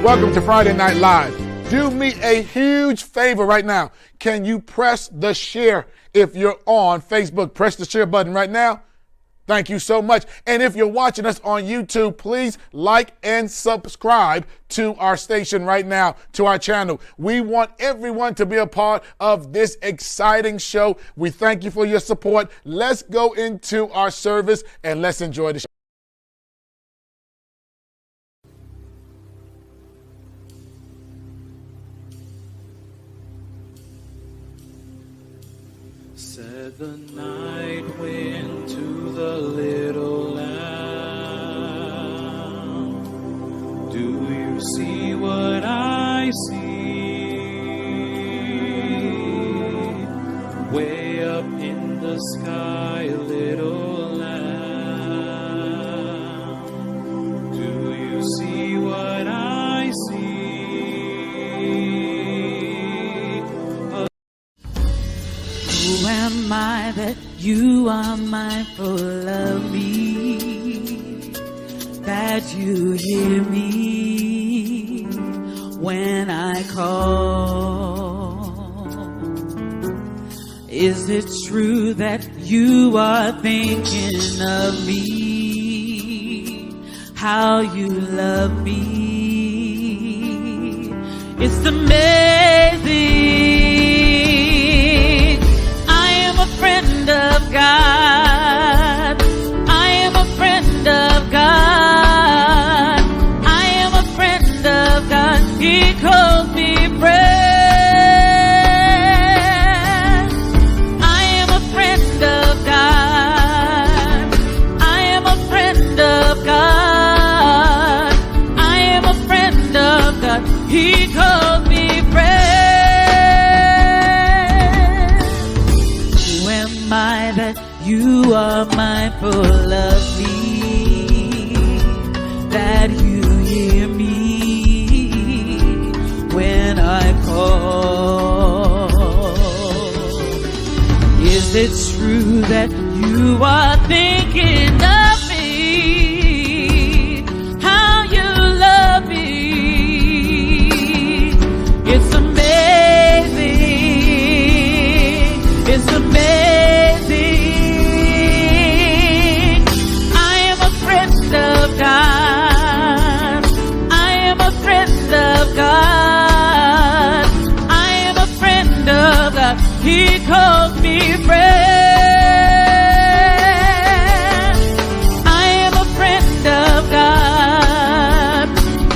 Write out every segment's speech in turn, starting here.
Welcome to Friday Night Live. Do me a huge favor right now. Can you press the share if you're on Facebook? Press the share button right now. Thank you so much. And if you're watching us on YouTube, please like and subscribe to our station right now, to our channel. We want everyone to be a part of this exciting show. We thank you for your support. Let's go into our service and let's enjoy the show. Said the night wind to the little lamb, do you see what I see? Way up in the sky, little lamb, do you see what I see? Who am I that you are mindful of me, that you hear me when I call? Is it true that you are thinking of me, how you love me? It's amazing. Of God, I am a friend of God, I am a friend of God, He calls me friend. I am a friend of God, I am a friend of God, I am a friend of God, He calls me friend. That you are mindful of me, that you hear me when I call. Is it true that you are thinking of me, how you love me? It's amazing, it's amazing. God, I am a friend of God, I am a friend of God, He calls me friend. I am a friend of God,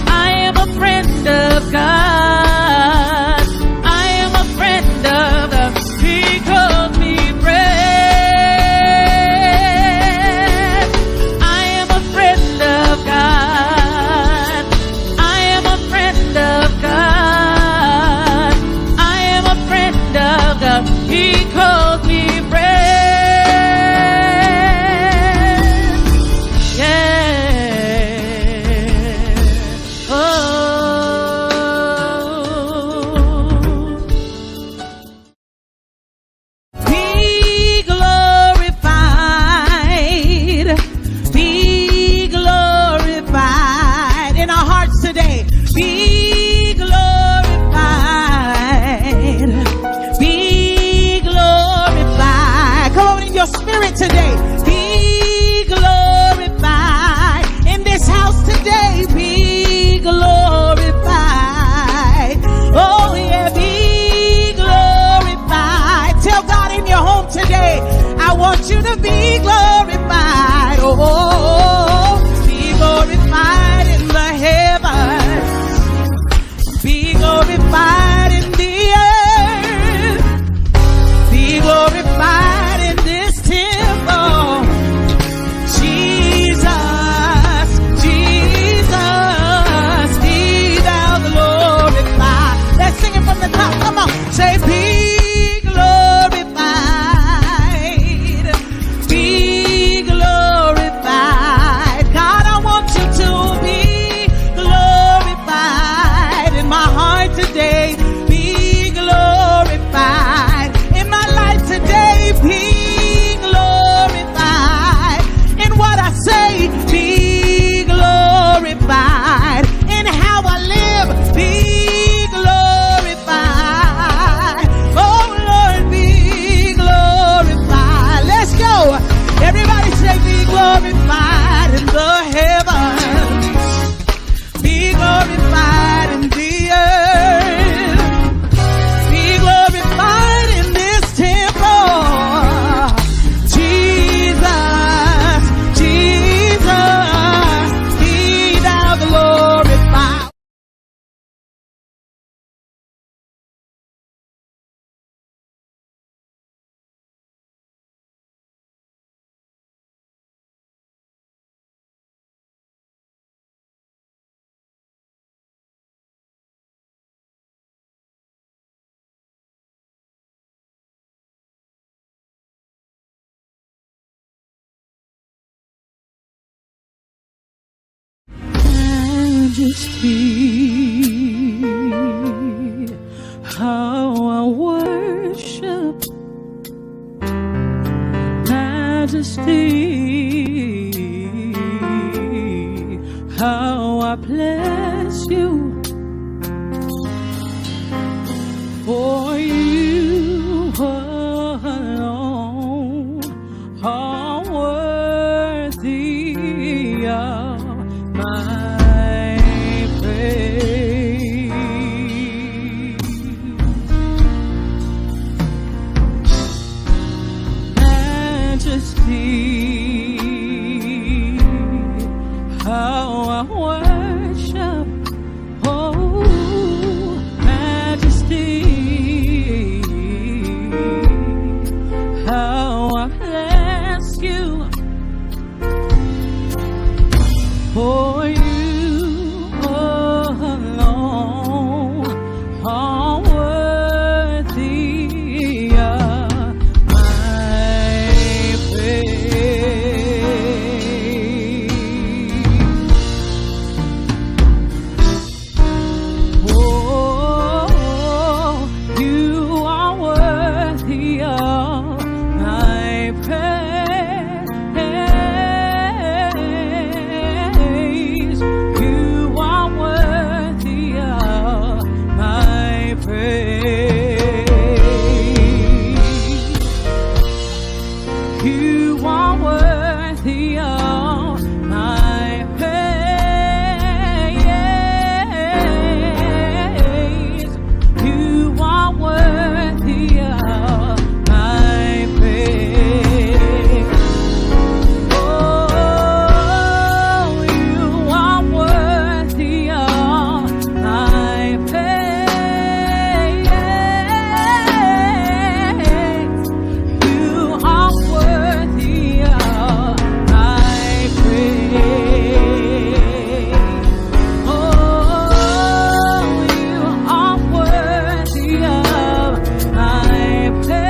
I am a friend of God, I am a friend of God, He calls me friend. He calls me friend. Yeah. Oh. Be glorified. Be glorified in our hearts today. Be glorified. Your spirit today, be glorified in this house today, be glorified. Oh yeah, be glorified. Tell God in your home today, I want you to be glorified. Oh, be glorified in the heavens, be glorified in the earth, be glorified. Come on, say be glorified, be glorified. God, I want you to glorified in the heavens. Be glorified in the earth. Be glorified in this temple. Jesus, Jesus, be thou glorified. Majesty, how I worship. Majesty, how I bless you. For you alone are worthy of my praise. Majesty, how I worship. Oh, majesty, how I bless you. For you alone are worthy of my praise. Oh, you are worthy of my praise. You are worthy of my praise. You are worthy of my praise. You are worthy of my praise. Oh, you are worthy of my praise. You are worthy of my praise. Oh, you are worthy of my praise.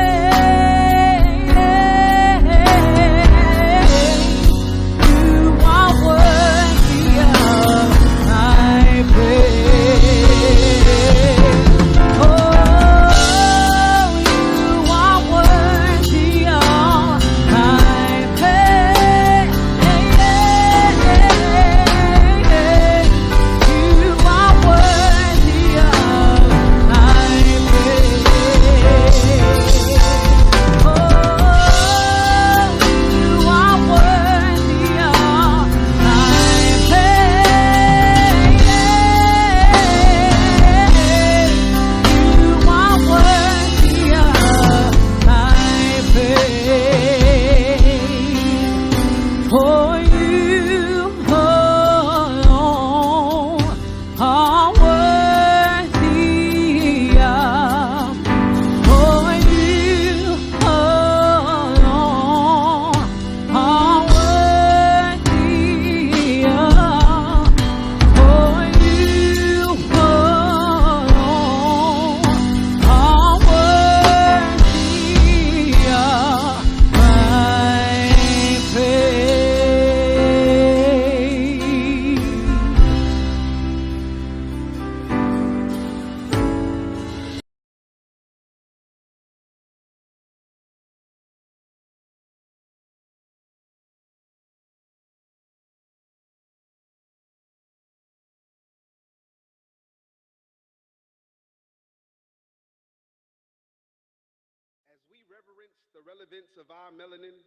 You are worthy of my praise. Oh, you are worthy of my praise. You are worthy of my praise. Oh, you are worthy of my praise. You are worthy of my praise. For you alone are worthy of. For you alone are worthy of. For you alone are worthy of my praise. As we reverence the relevance of our melanin,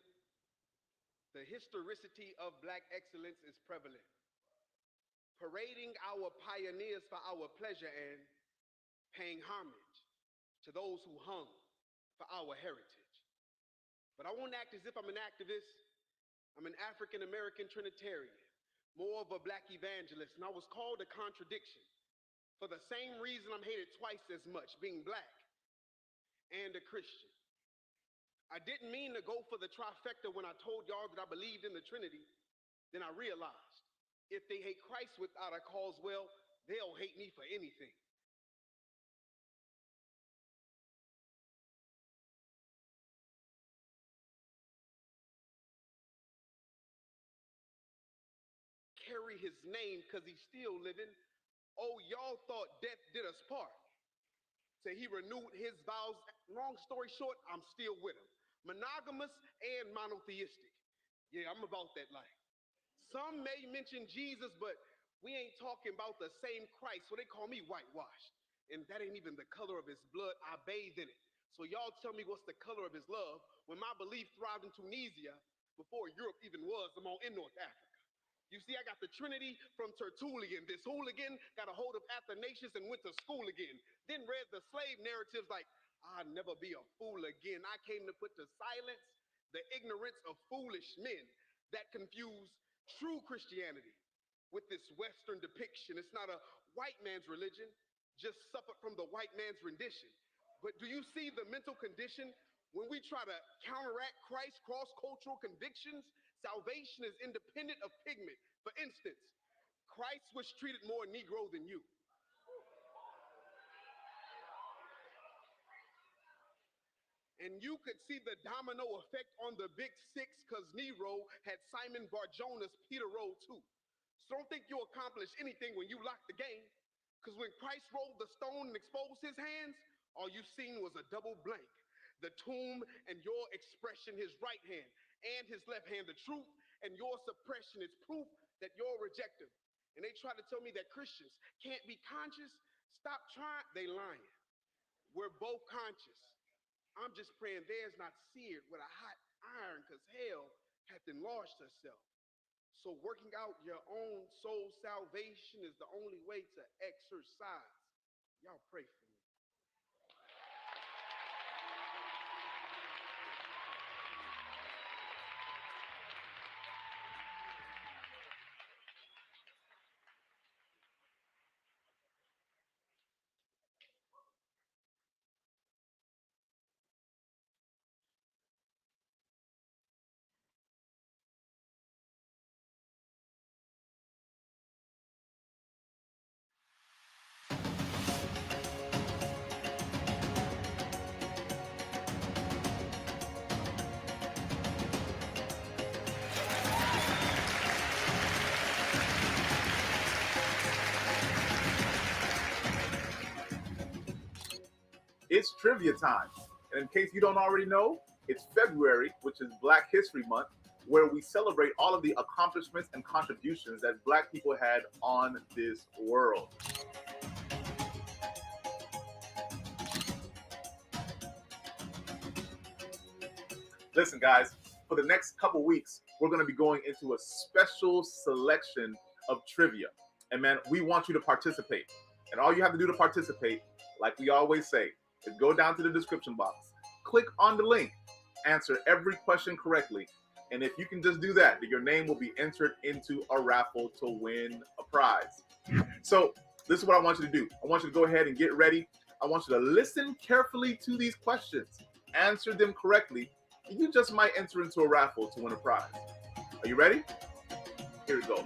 the historicity of black excellence is prevalent, parading our pioneers for our pleasure and paying homage to those who hung for our heritage. But I won't act as if I'm an activist. I'm an African-American Trinitarian, more of a black evangelist, and I was called a contradiction for the same reason I'm hated twice as much, being black and a Christian. I didn't mean to go for the trifecta when I told y'all that I believed in the Trinity. Then I realized if they hate Christ without a cause, well, they'll hate me for anything. Carry his name because he's still living. Oh, y'all thought death did us part. So he renewed his vows. Long story short, I'm still with him. Monogamous and monotheistic. Yeah, I'm about that life. Some may mention Jesus, but we ain't talking about the same Christ, so they call me whitewashed. And that ain't even the color of his blood. I bathe in it. So y'all tell me what's the color of his love when my belief thrived in Tunisia before Europe even was. I'm all in North Africa. You see, I got the Trinity from Tertullian. This hooligan got a hold of Athanasius and went to school again. Then read the slave narratives like, I'll never be a fool again. I came to put to silence the ignorance of foolish men that confuse true Christianity with this Western depiction. It's not a white man's religion, just suffered from the white man's rendition. But do you see the mental condition? When we try to counteract Christ's cross-cultural convictions, salvation is independent of pigment. For instance, Christ was treated more Negro than you. And you could see the domino effect on the Big Six because Nero had Simon Bar-Jonas, Peter Rowe too. So don't think you'll accomplish anything when you lock the game, because when Christ rolled the stone and exposed his hands, all you seen was a double blank. The tomb and your expression, his right hand and his left hand, the truth and your suppression is proof that you're rejected. And they try to tell me that Christians can't be conscious. Stop trying, they lying. We're both conscious. I'm just praying theirs not seared with a hot iron, because hell hath enlarged herself. So working out your own soul salvation is the only way to exercise. Y'all pray for me. It's trivia time. And in case you don't already know, it's February, which is Black History Month, where we celebrate all of the accomplishments and contributions that Black people had on this world. Listen, guys, for the next couple weeks, we're going to be going into a special selection of trivia. And man, we want you to participate. And all you have to do to participate, like we always say, is go down to the description box, click on the link, answer every question correctly. And if you can just do that, your name will be entered into a raffle to win a prize. So this is what I want you to do. I want you to go ahead and get ready. I want you to listen carefully to these questions, answer them correctly, and you just might enter into a raffle to win a prize. Are you ready? Here we go.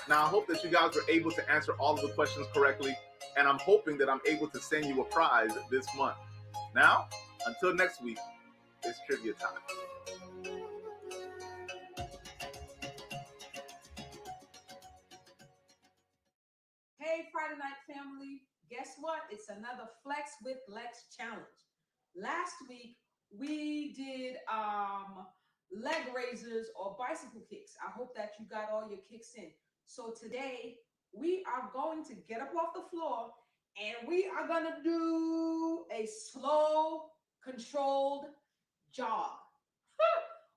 Now, I hope that you guys were able to answer all of the questions correctly, and I'm hoping that I'm able to send you a prize this month. Now, until next week, it's trivia time. Hey, Friday Night family. Guess what? It's another Flex with Lex challenge. Last week, we did leg raisers or bicycle kicks. I hope that you got all your kicks in. So today, we are going to get up off the floor and we are going to do a slow, controlled jog.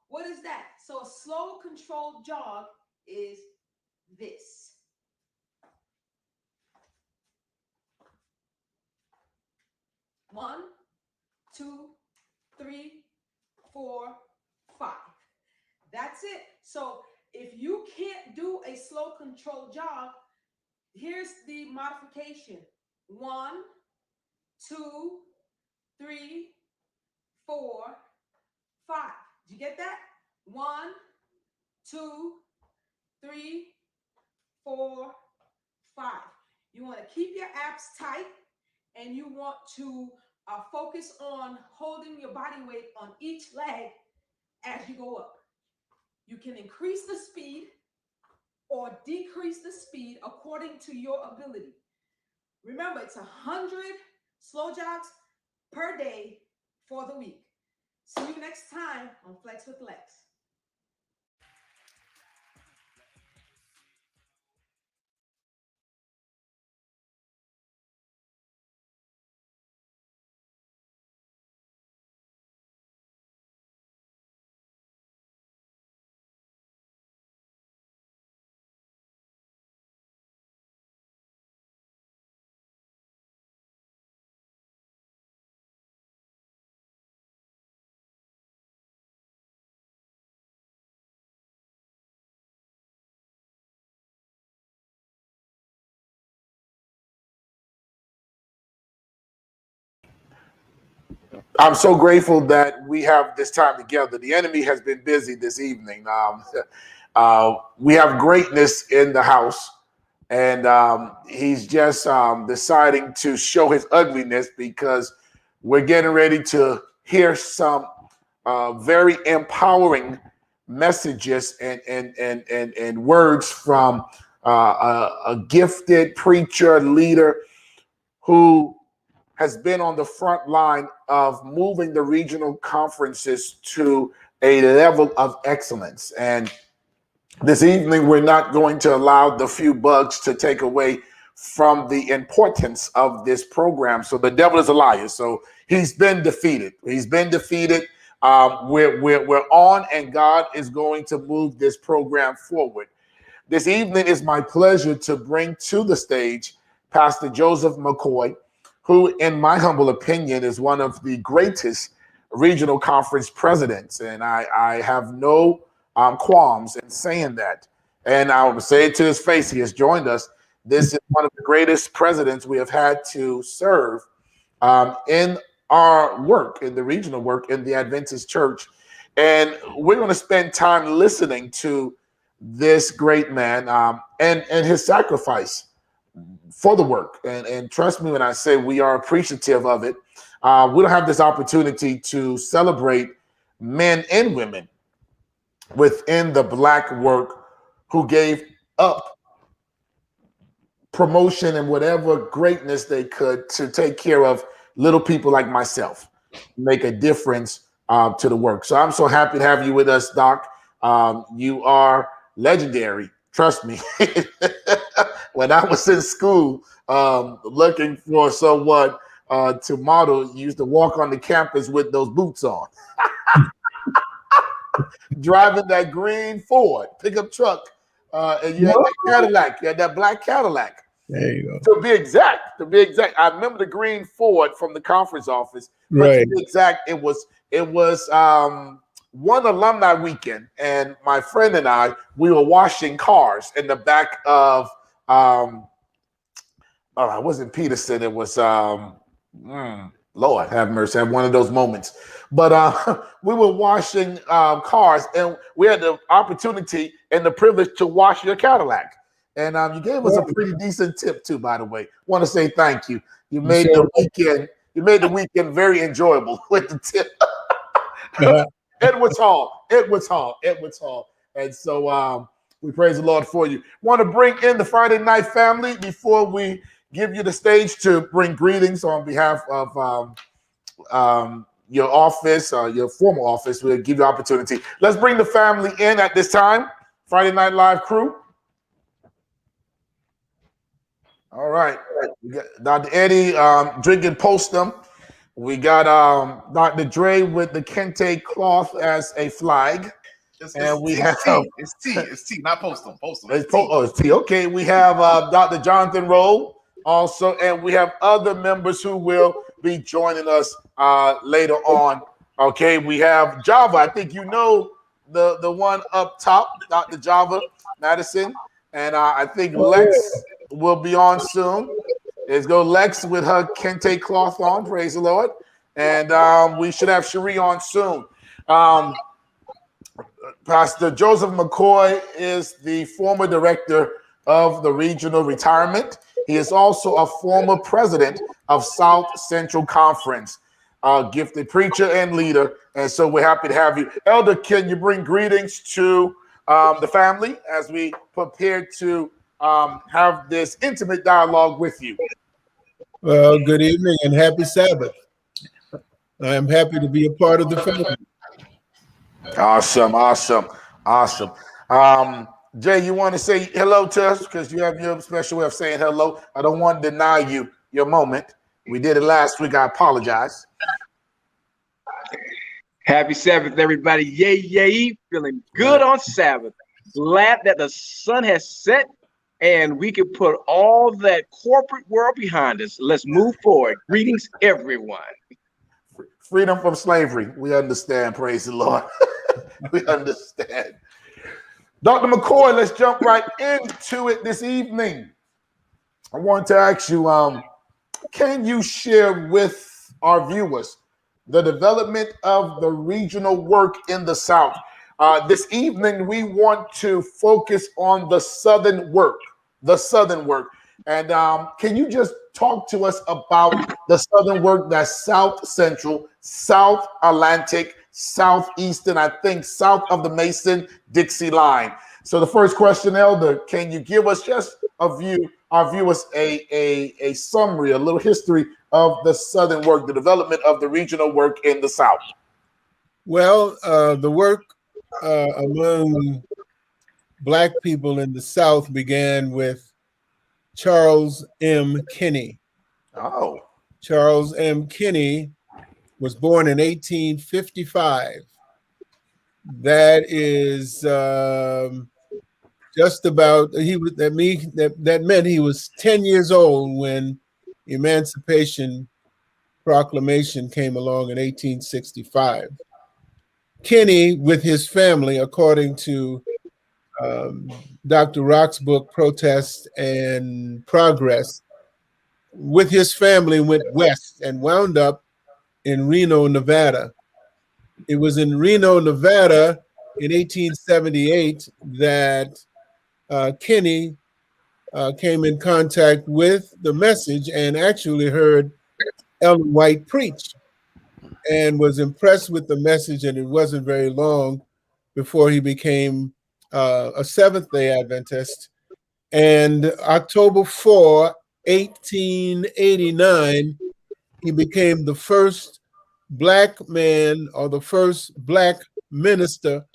What is that? So a slow, controlled jog is this. One, 2, 3, 4, 5. That's it. So if you can't do a slow controlled jog, here's the modification. 1, 2, 3, 4, 5. Did you get that? 1, 2, 3, 4, 5. You want to keep your abs tight and you want to focus on holding your body weight on each leg as you go up. You can increase the speed or decrease the speed according to your ability. Remember, it's 100 slow jogs per day for the week. See you next time on Flex with Lex. I'm so grateful that we have this time together. The enemy has been busy this evening. We have greatness in the house, and he's just deciding to show his ugliness because we're getting ready to hear some very empowering messages and words from a gifted preacher, leader who has been on the front line of moving the regional conferences to a level of excellence. And this evening, we're not going to allow the few bugs to take away from the importance of this program. So the devil is a liar. So he's been defeated. He's been defeated. We're on, and God is going to move this program forward. This evening, it's my pleasure to bring to the stage Pastor Joseph McCoy, who, in my humble opinion, is one of the greatest regional conference presidents. And I have no qualms in saying that. And I will say it to his face, he has joined us. This is one of the greatest presidents we have had to serve in our work, in the regional work, in the Adventist Church. And we're going to spend time listening to this great man and his sacrifice for the work. And trust me when I say we are appreciative of it. We don't have this opportunity to celebrate men and women within the Black work who gave up promotion and whatever greatness they could to take care of little people like myself, make a difference to the work. So I'm so happy to have you with us, Doc. You are legendary. Trust me. When I was in school looking for someone to model, you used to walk on the campus with those boots on. Driving that green Ford pickup truck. And you had that Cadillac. You had that black Cadillac. There you go. To be exact, I remember the green Ford from the conference office. But Right. to be exact, it was one alumni weekend, and my friend and I, we were washing cars in the back of it wasn't Peterson, it was Lord have mercy, I had one of those moments. But we were washing cars, and we had the opportunity and the privilege to wash your Cadillac. And you gave us a pretty decent tip too, by the way. Want to say thank you. You made the weekend very enjoyable with the tip. Edwards Hall. And so we praise the Lord for you. Want to bring in the Friday Night family before we give you the stage to bring greetings on behalf of your office, your former office. We'll give you opportunity. Let's bring the family in at this time. Friday Night Live crew. All right. We got Dr. Eddie drinking Postum. We got Dr. Dre with the Kente cloth as a flag. It's tea, not Postum. It's tea. Okay, we have Dr. Jonathan Rowe also, and we have other members who will be joining us later on. Okay, we have Java. I think you know the one up top, Dr. Java Madison, and I think Lex will be on soon. Let's go Lex with her Kente cloth on, praise the Lord. And we should have Cherie on soon. Pastor Joseph McCoy is the former director of the Regional Retirement. He is also a former president of South Central Conference, a gifted preacher and leader. And so we're happy to have you. Elder, can you bring greetings to the family as we prepare to have this intimate dialogue with you? Well, good evening and happy Sabbath. I am happy to be a part of the family. Awesome. Jay, you want to say hello to us because you have your special way of saying hello. I don't want to deny you your moment. We did it last week. I apologize. Happy Sabbath, everybody. Yay. Feeling good on Sabbath. Glad that the sun has set and we can put all that corporate world behind us. Let's move forward. Greetings, everyone. Freedom from slavery. We understand. Praise the Lord. We understand. Dr. McCoy, let's jump right into it this evening. I want to ask you, can you share with our viewers the development of the regional work in the South? This evening, we want to focus on the Southern work. And can you just talk to us about the Southern work that's South Central, South Atlantic, Southeastern, I think south of the Mason-Dixie line. So the first question, Elder, can you give us just our viewers a summary, a little history of the Southern work, the development of the regional work in the South? Well, the work among Black people in the South began with Charles M. Kinney. Oh. Charles M. Kinney was born in 1855. That is just about, that meant he was 10 years old when Emancipation Proclamation came along in 1865. Kinney, with his family, according to Dr. Rock's book, Protest and Progress, with his family went west and wound up in Reno, Nevada. It was in Reno, Nevada in 1878 that Kinney came in contact with the Message and actually heard Ellen White preach and was impressed with the Message, and it wasn't very long before he became a Seventh-day Adventist. And October 4, 1889, he became the first Black man or the first Black minister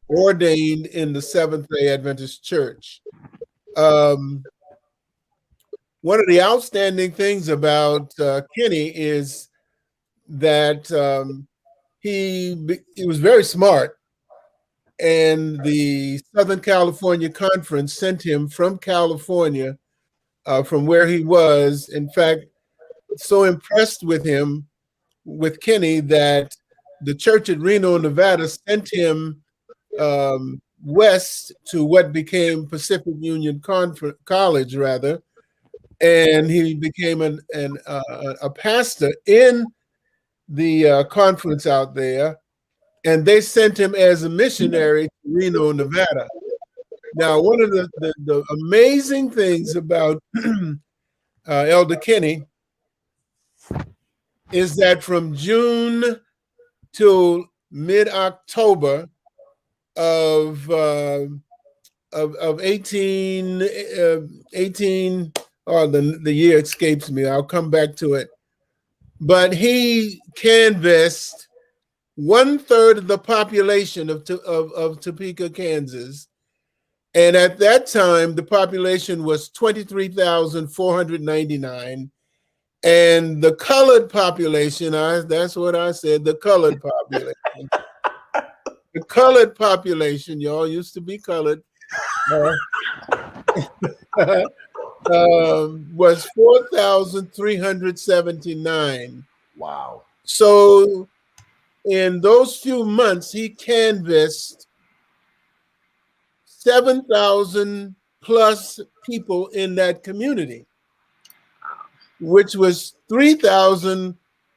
ordained in the Seventh-day Adventist Church. One of the outstanding things about Kinney is that he was very smart, and the Southern California Conference sent him from California, from where he was, in fact, so impressed with Kinney that the church at Reno, Nevada, sent him west to what became Pacific Union College, rather, and he became a pastor in the conference out there, and they sent him as a missionary to Reno, Nevada. Now, one of the amazing things about Elder Kenny is that from June till mid-October of 18, the year escapes me. I'll come back to it. But he canvassed 1/3 of the population of Topeka, Kansas. And at that time, the population was 23,499. And the colored population, that's what I said, the colored population. The colored population, y'all used to be colored, was 4,379. Wow. So in those few months, he canvassed 7,000 plus people in that community, which was 3,000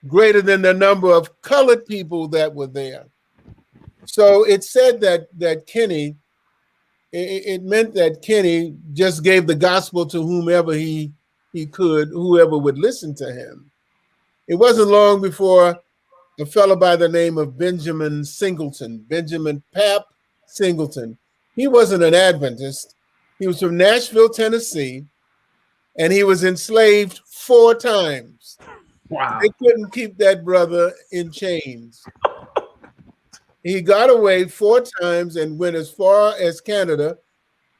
greater than the number of colored people that were there. So it said that Kenny, it meant that Kenny just gave the gospel to whomever he could, whoever would listen to him. It wasn't long before a fellow by the name of Benjamin Singleton, Benjamin Pap Singleton. He wasn't an Adventist. He was from Nashville, Tennessee, and he was enslaved 4 times. Wow. They couldn't keep that brother in chains. He got away 4 times and went as far as Canada,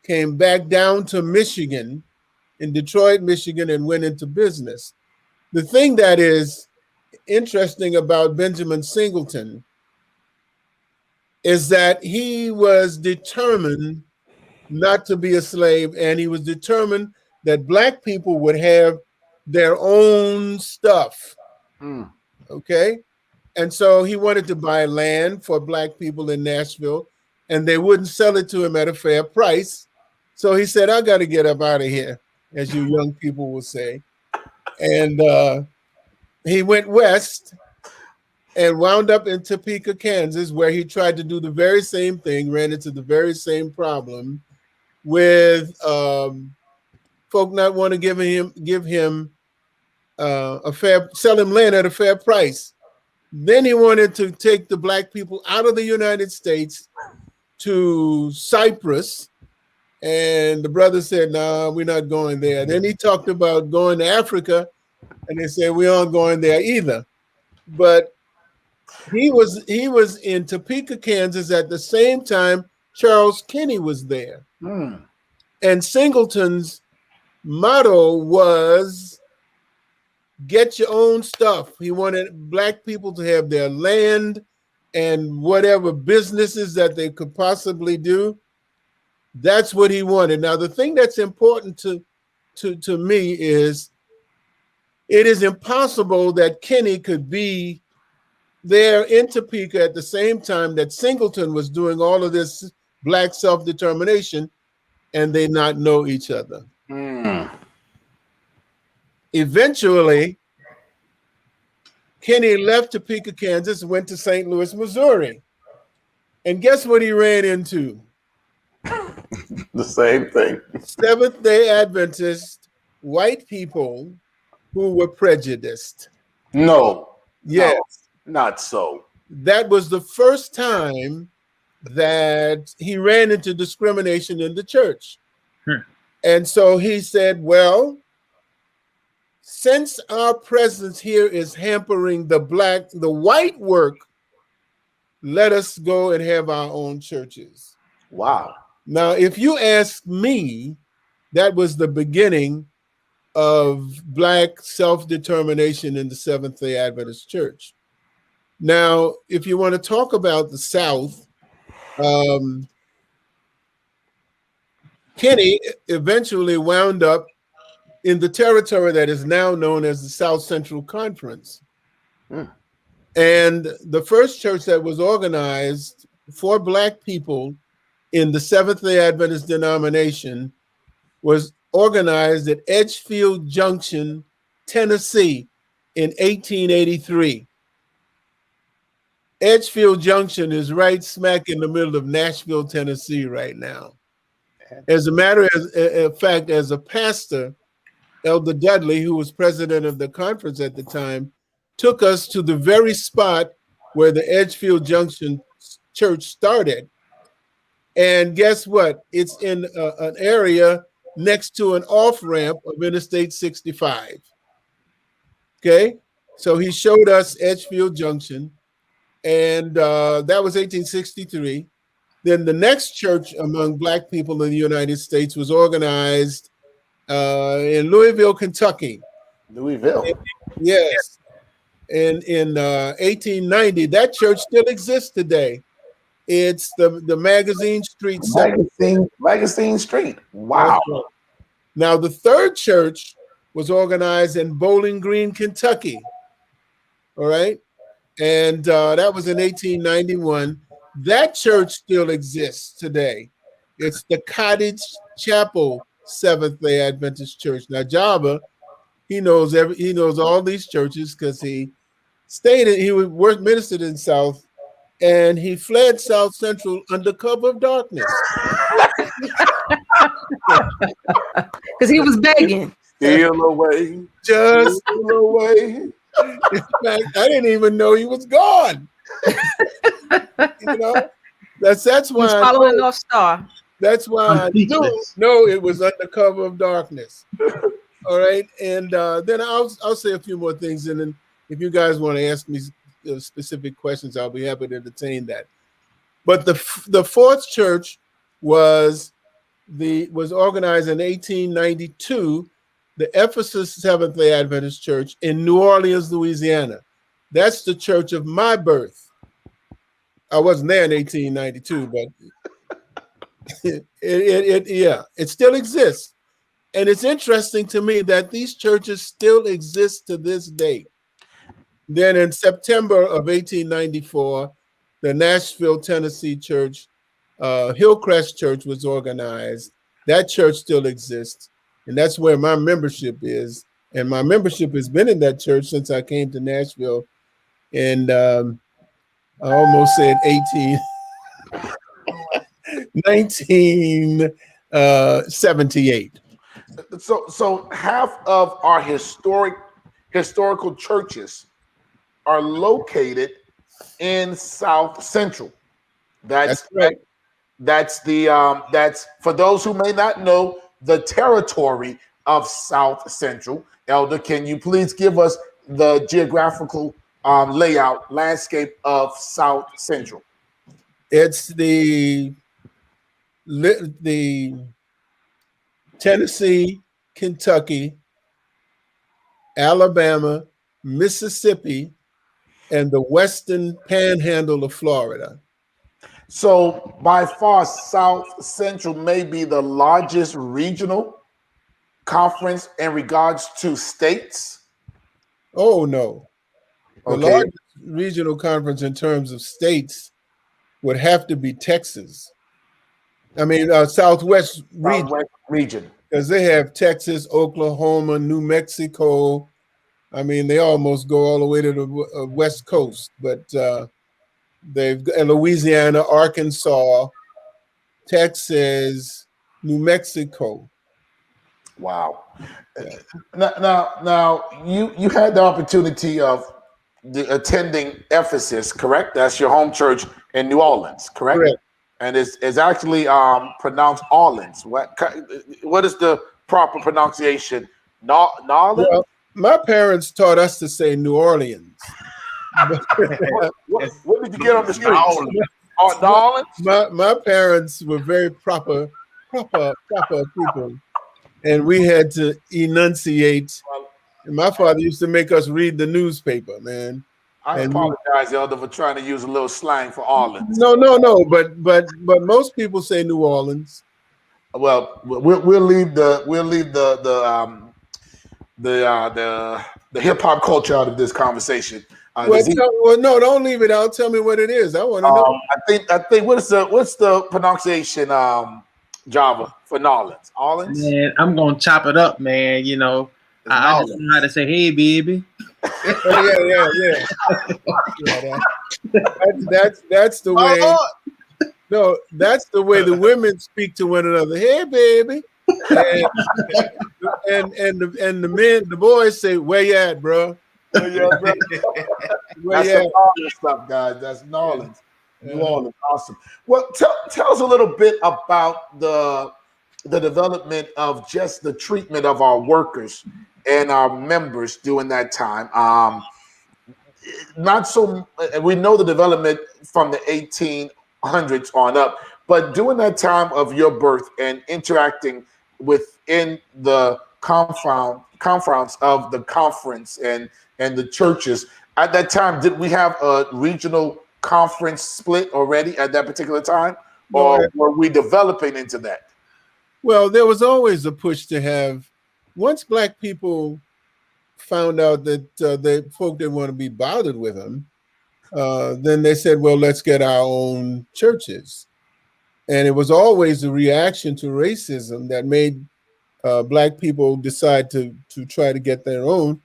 came back down to Michigan, in Detroit, Michigan, and went into business. The thing that is interesting about Benjamin Singleton is that he was determined not to be a slave, and he was determined that Black people would have their own stuff. Okay? And so he wanted to buy land for Black people in Nashville, and they wouldn't sell it to him at a fair price. So he said, I got to get up out of here, as you young people will say. And he went west and wound up in Topeka, Kansas, where he tried to do the very same thing, ran into the very same problem with folk not want to give him sell him land at a fair price. Then he wanted to take the Black people out of the United States to Cyprus. And the brother said, no, we're not going there. Then he talked about going to Africa, and they said, we aren't going there either. But he was in Topeka, Kansas at the same time Charles Kenny was there. And Singleton's motto was, get your own stuff. He wanted Black people to have their land and whatever businesses that they could possibly do. That's what he wanted. Now, the thing that's important to me is it is impossible that Kenny could be there in Topeka at the same time that Singleton was doing all of this Black self-determination and they not know each other. Eventually, Kenny left Topeka, Kansas, and went to St. Louis, Missouri. And guess what he ran into? The same thing. Seventh-day Adventist white people who were prejudiced. No. Yes. No, not so. That was the first time that he ran into discrimination in the church. And so he said, well, since our presence here is hampering the white work, let us go and have our own churches. Wow. Now, if you ask me, that was the beginning of Black self-determination in the Seventh-day Adventist Church. Now, if you want to talk about the South, Kenny eventually wound up in the territory that is now known as the South Central Conference. And the first church that was organized for Black people in the Seventh-day Adventist denomination was organized at Edgefield Junction, Tennessee in 1883. Edgefield Junction is right smack in the middle of Nashville, Tennessee right now. As a matter of fact, as a pastor, Elder Dudley, who was president of the conference at the time, took us to the very spot where the Edgefield Junction church started. And guess what? It's in an area next to an off-ramp of Interstate 65. Okay? So he showed us Edgefield Junction, and that was 1863. Then the next church among Black people in the United States was organized in Louisville, Kentucky. Louisville. Yes. And in 1890, that church still exists today. It's the Magazine Street. Magazine Street. Wow. Now, the third church was organized in Bowling Green, Kentucky. All right. And that was in 1891. That church still exists today. It's the Cottage Chapel Seventh-day Adventist Church. Now, Java, he knows all these churches because he ministered in South, and he fled South Central under cover of darkness. Because he was begging. Steal away. Just steal away. In fact, I didn't even know he was gone. You know, that's why He's following North Star. That's why I know it was under cover of darkness. All right, and then I'll say a few more things, and then if you guys want to ask me specific questions, I'll be happy to entertain that. But the fourth church was organized in 1892, the Ephesus Seventh-day Adventist Church in New Orleans, Louisiana. That's the church of my birth. I wasn't there in 1892, but it still exists. And it's interesting to me that these churches still exist to this day. Then in September of 1894, the Nashville, Tennessee church, Hillcrest Church, was organized. That church still exists. And that's where my membership is. And my membership has been in that church since I came to Nashville. And I almost said 1978. So half of our historical churches are located in South Central. That's right. That's for those who may not know, the territory of South Central. Elder, can you please give us the geographical landscape of South Central? It's the Tennessee, Kentucky, Alabama, Mississippi, and the western panhandle of Florida. So by far, South Central may be the largest regional conference in regards to states. Oh, no. The largest regional conference in terms of states would have to be Texas. I mean, Southwest region. Because they have Texas, Oklahoma, New Mexico. I mean, they almost go all the way to the West Coast. But they've got Louisiana, Arkansas, Texas, New Mexico. Wow. Now you had the opportunity of attending Ephesus, correct? That's your home church in New Orleans, correct? Correct. And it's actually pronounced Orleans. What is the proper pronunciation? Orleans? Well, my parents taught us to say New Orleans. What did you get on the street? Orleans? My parents were very proper people, and we had to enunciate. And my father used to make us read the newspaper, man. I apologize, Elder, for trying to use a little slang for Orleans. No. But most people say New Orleans. Well, we'll leave the hip hop culture out of this conversation. Well, no, don't leave it out. Tell me what it is. I want to know. I think what's the pronunciation? Java for Nolans. Orleans. Man, I'm gonna chop it up, man. You know, I just know how to say, "Hey, baby." Yeah. That's the way. No, that's the way the women speak to one another. Hey, baby. And the men, the boys say, "Where you at, bro?" Where you at, bro? That's the Orleans stuff, guys. That's New Orleans. New Orleans, awesome. Well, tell us a little bit about the development of just the treatment of our workers and our members during that time. Not so. We know the development from the 1800s on up, but during that time of your birth and interacting within the conference of the conference and the churches at that time, did we have a regional conference split already at that particular time, or were we developing into that? Well, there was always a push to have. Once Black people found out that the folk didn't want to be bothered with them, then they said, "Well, let's get our own churches." And it was always a reaction to racism that made Black people decide to try to get their own,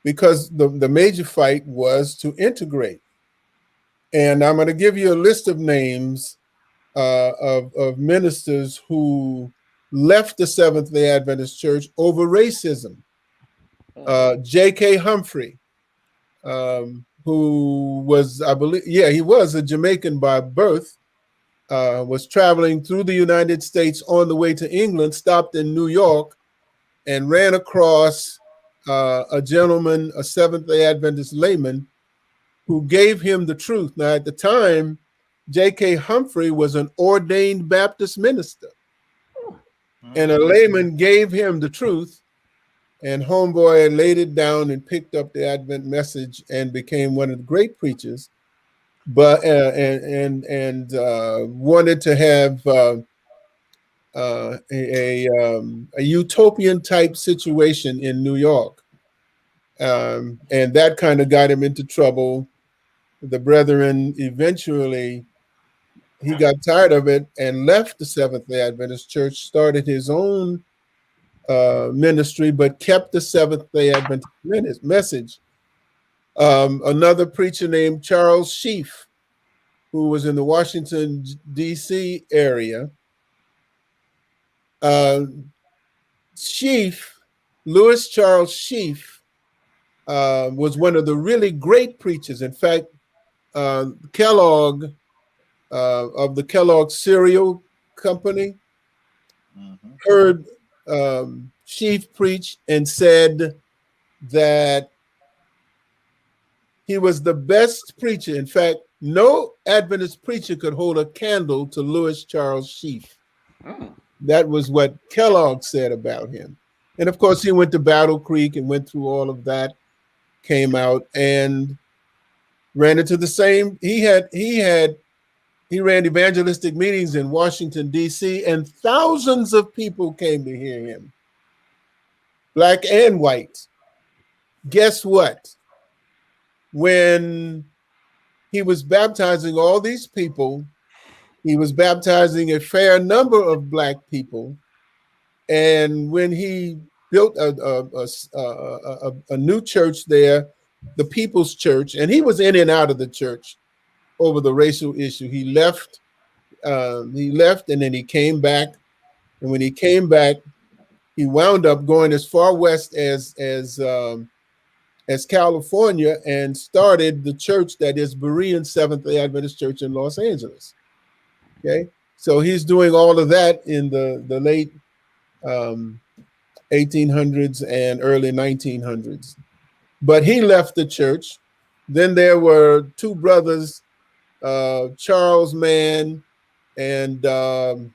because the major fight was to integrate. And I'm going to give you a list of names of ministers who left the Seventh-day Adventist Church over racism. J.K. Humphrey, who was, I believe, he was a Jamaican by birth, was traveling through the United States on the way to England, stopped in New York, and ran across a gentleman, a Seventh-day Adventist layman, who gave him the truth. Now, at the time, J.K. Humphrey was an ordained Baptist minister, and a layman gave him the truth, and homeboy laid it down and picked up the Advent message and became one of the great preachers, but and wanted to have a utopian type situation in New York, and that kind of got him into trouble. The brethren eventually, he got tired of it and left the Seventh-day Adventist Church, started his own ministry, but kept the Seventh-day Adventist message. Another preacher named Charles Sheaf, who was in the Washington, D.C. area. Louis Charles Sheaf, was one of the really great preachers. In fact, Kellogg, of the Kellogg Cereal Company, heard Sheaf preach and said that he was the best preacher. In fact, no Adventist preacher could hold a candle to Louis Charles Sheaf. That was what Kellogg said about him. And of course, he went to Battle Creek and went through all of that, came out and ran into the same. He ran evangelistic meetings in Washington, D.C., and thousands of people came to hear him, Black and white. Guess what? When he was baptizing all these people, he was baptizing a fair number of Black people. And when he built a new church there, the People's Church, and he was in and out of the church over the racial issue. He left, and then he came back. And when he came back, he wound up going as far west as California and started the church that is Berean Seventh-day Adventist Church in Los Angeles. Okay, so he's doing all of that in the late 1800s and early 1900s. But he left the church. Then there were two brothers, Charles Mann and the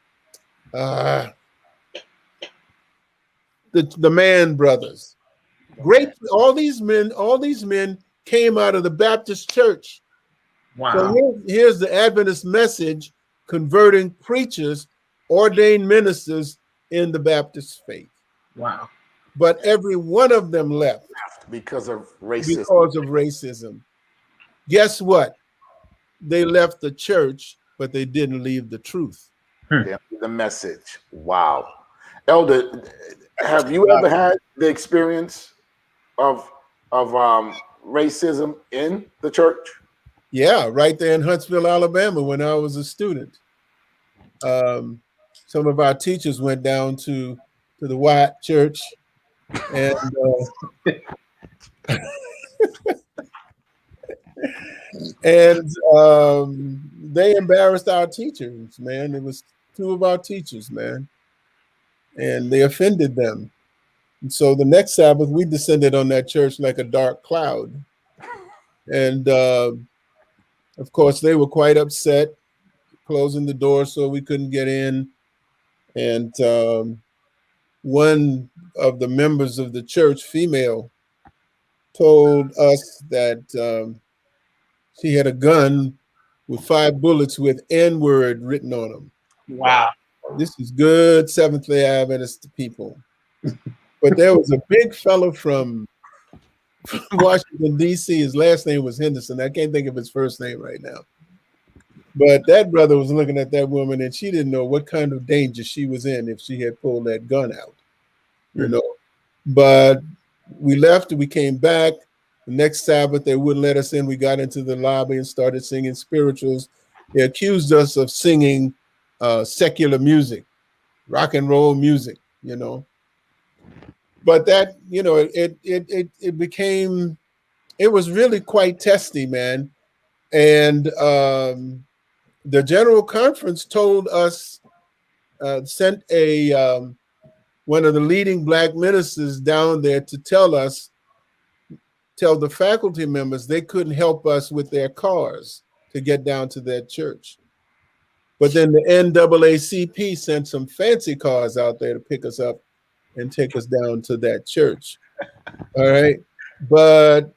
Mann brothers. Great. All these men came out of the Baptist church. Wow. So here's the Adventist message, converting preachers, ordained ministers in the Baptist faith. Wow. But every one of them left because of racism. guess what? They left the church, but they didn't leave the truth. The message. Wow. Elder, have you ever had the experience of racism in the church? Yeah, right there in Huntsville, Alabama, when I was a student. Some of our teachers went down to the white church, and they embarrassed our teachers, man. It was two of our teachers, man, and they offended them. And so the next Sabbath, we descended on that church like a dark cloud. And of course, they were quite upset, closing the door so we couldn't get in. And one of the members of the church, female, told us that she had a gun with 5 bullets with N-word written on them. Wow. This is good Seventh-day Adventist people. But there was a big fellow from Washington, D.C. His last name was Henderson. I can't think of his first name right now. But that brother was looking at that woman, and she didn't know what kind of danger she was in if she had pulled that gun out, you know. But we left, we came back. The next Sabbath, they wouldn't let us in. We got into the lobby and started singing spirituals. They accused us of singing secular music, rock and roll music, you know. But that, you know, it became, it was really quite testy, man. And the General Conference told us, sent one of the leading black ministers down there to tell the faculty members they couldn't help us with their cars to get down to that church. But then the NAACP sent some fancy cars out there to pick us up and take us down to that church. All right. But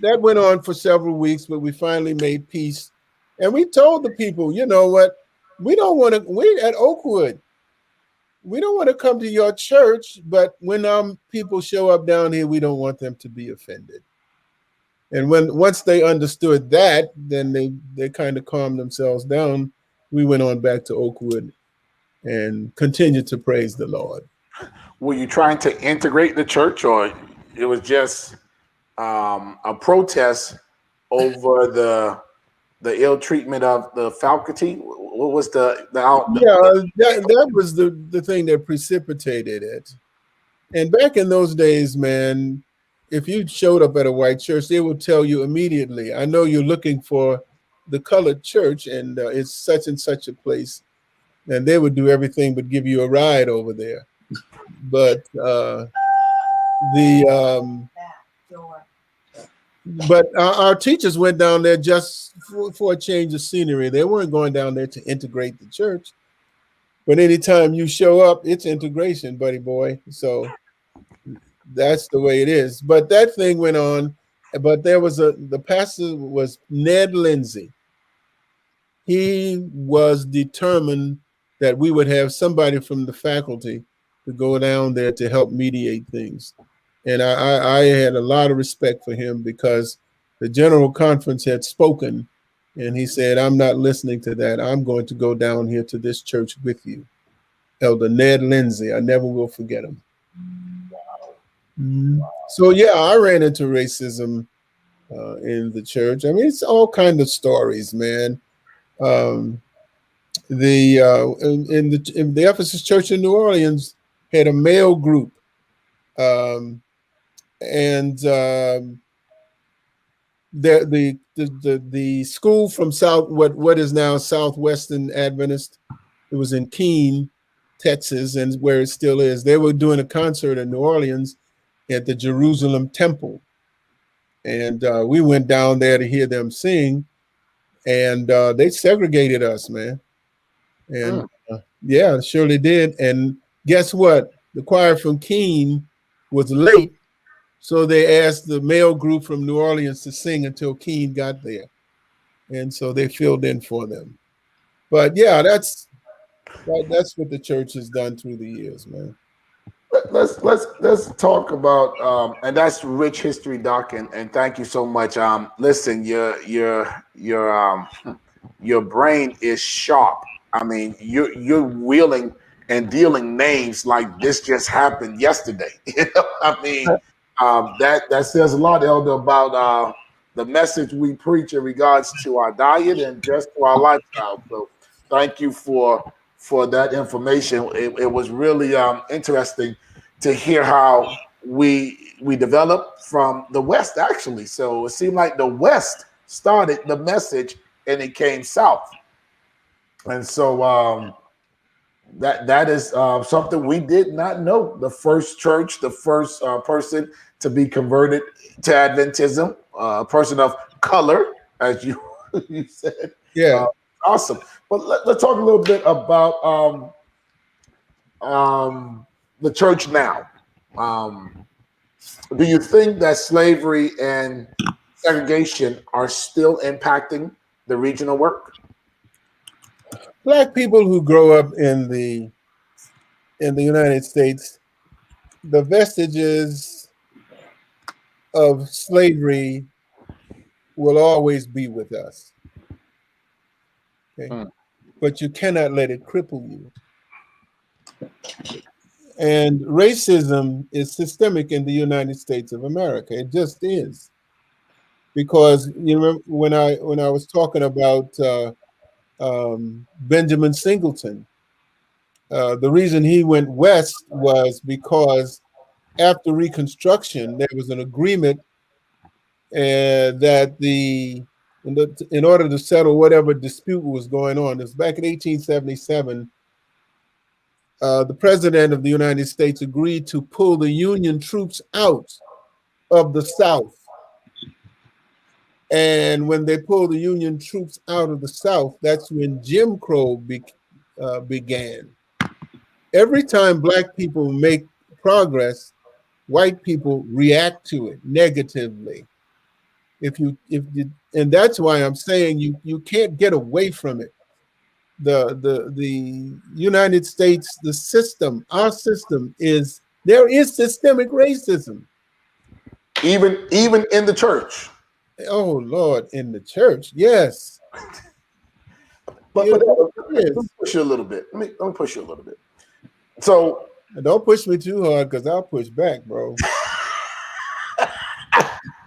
that went on for several weeks, but we finally made peace. And we told the people, you know what? We don't want to, we at Oakwood, we don't want to come to your church, but when people show up down here, we don't want them to be offended. And once they understood that, then they kind of calmed themselves down. We went on back to Oakwood and continued to praise the Lord. Were you trying to integrate the church, or it was just a protest over the ill treatment of the faculty? What was the that was the thing that precipitated it. And back in those days, man, if you showed up at a white church, they would tell you immediately, I know you're looking for the colored church, and it's such and such a place. And they would do everything but give you a ride over there. But our teachers went down there just for a change of scenery. They weren't going down there to integrate the church. But anytime you show up, it's integration, buddy boy. So that's the way it is. But that thing went on. But there was the pastor was Ned Lindsay. He was determined that we would have somebody from the faculty to go down there to help mediate things. And I had a lot of respect for him because the General Conference had spoken, and he said, I'm not listening to that. I'm going to go down here to this church with you. Elder Ned Lindsay, I never will forget him. Wow. So yeah, I ran into racism in the church. I mean, it's all kinds of stories, man. In the Ephesus Church in New Orleans had a male group, and the school from what is now Southwestern Adventist, it was in Keene, Texas, and where it still is. They were doing a concert in New Orleans at the Jerusalem Temple, and we went down there to hear them sing, and they segregated us, man. And yeah, surely did. And guess what? The choir from Keene was late, so they asked the male group from New Orleans to sing until Keene got there, and so they filled in for them. But yeah, that's what the church has done through the years, man. Let's talk about and that's rich history, Doc, and thank you so much. Listen, your brain is sharp. I mean, you're wheeling and dealing names like this just happened yesterday. You know, I mean, that says a lot, Elder, about the message we preach in regards to our diet and just to our lifestyle. So, thank you for that information. It was really interesting to hear how we developed from the West, actually. So it seemed like the West started the message and it came south. And so that is something we did not know. The first church, the first person to be converted to Adventism, a person of color, as you you said. Yeah. Awesome. But let's talk a little bit about the church now. Do you think that slavery and segregation are still impacting the regional work? Black people who grow up in the United States, the vestiges of slavery will always be with us. Okay? But you cannot let it cripple you. And racism is systemic in the United States of America. It just is. Because you remember when I was talking about Benjamin Singleton, the reason he went west was because after Reconstruction, there was an agreement that in order to settle whatever dispute was going on, this back in 1877, the president of the United States agreed to pull the Union troops out of the South. And when they pulled the Union troops out of the South, that's when Jim Crow began. Every time Black people make progress, white people react to it negatively. And that's why I'm saying you can't get away from it. The United States, the system, our system there is systemic racism. Even in the church. Oh Lord, in the church, yes. But let me push you a little bit. Let me push you a little bit. So don't push me too hard because I'll push back, bro.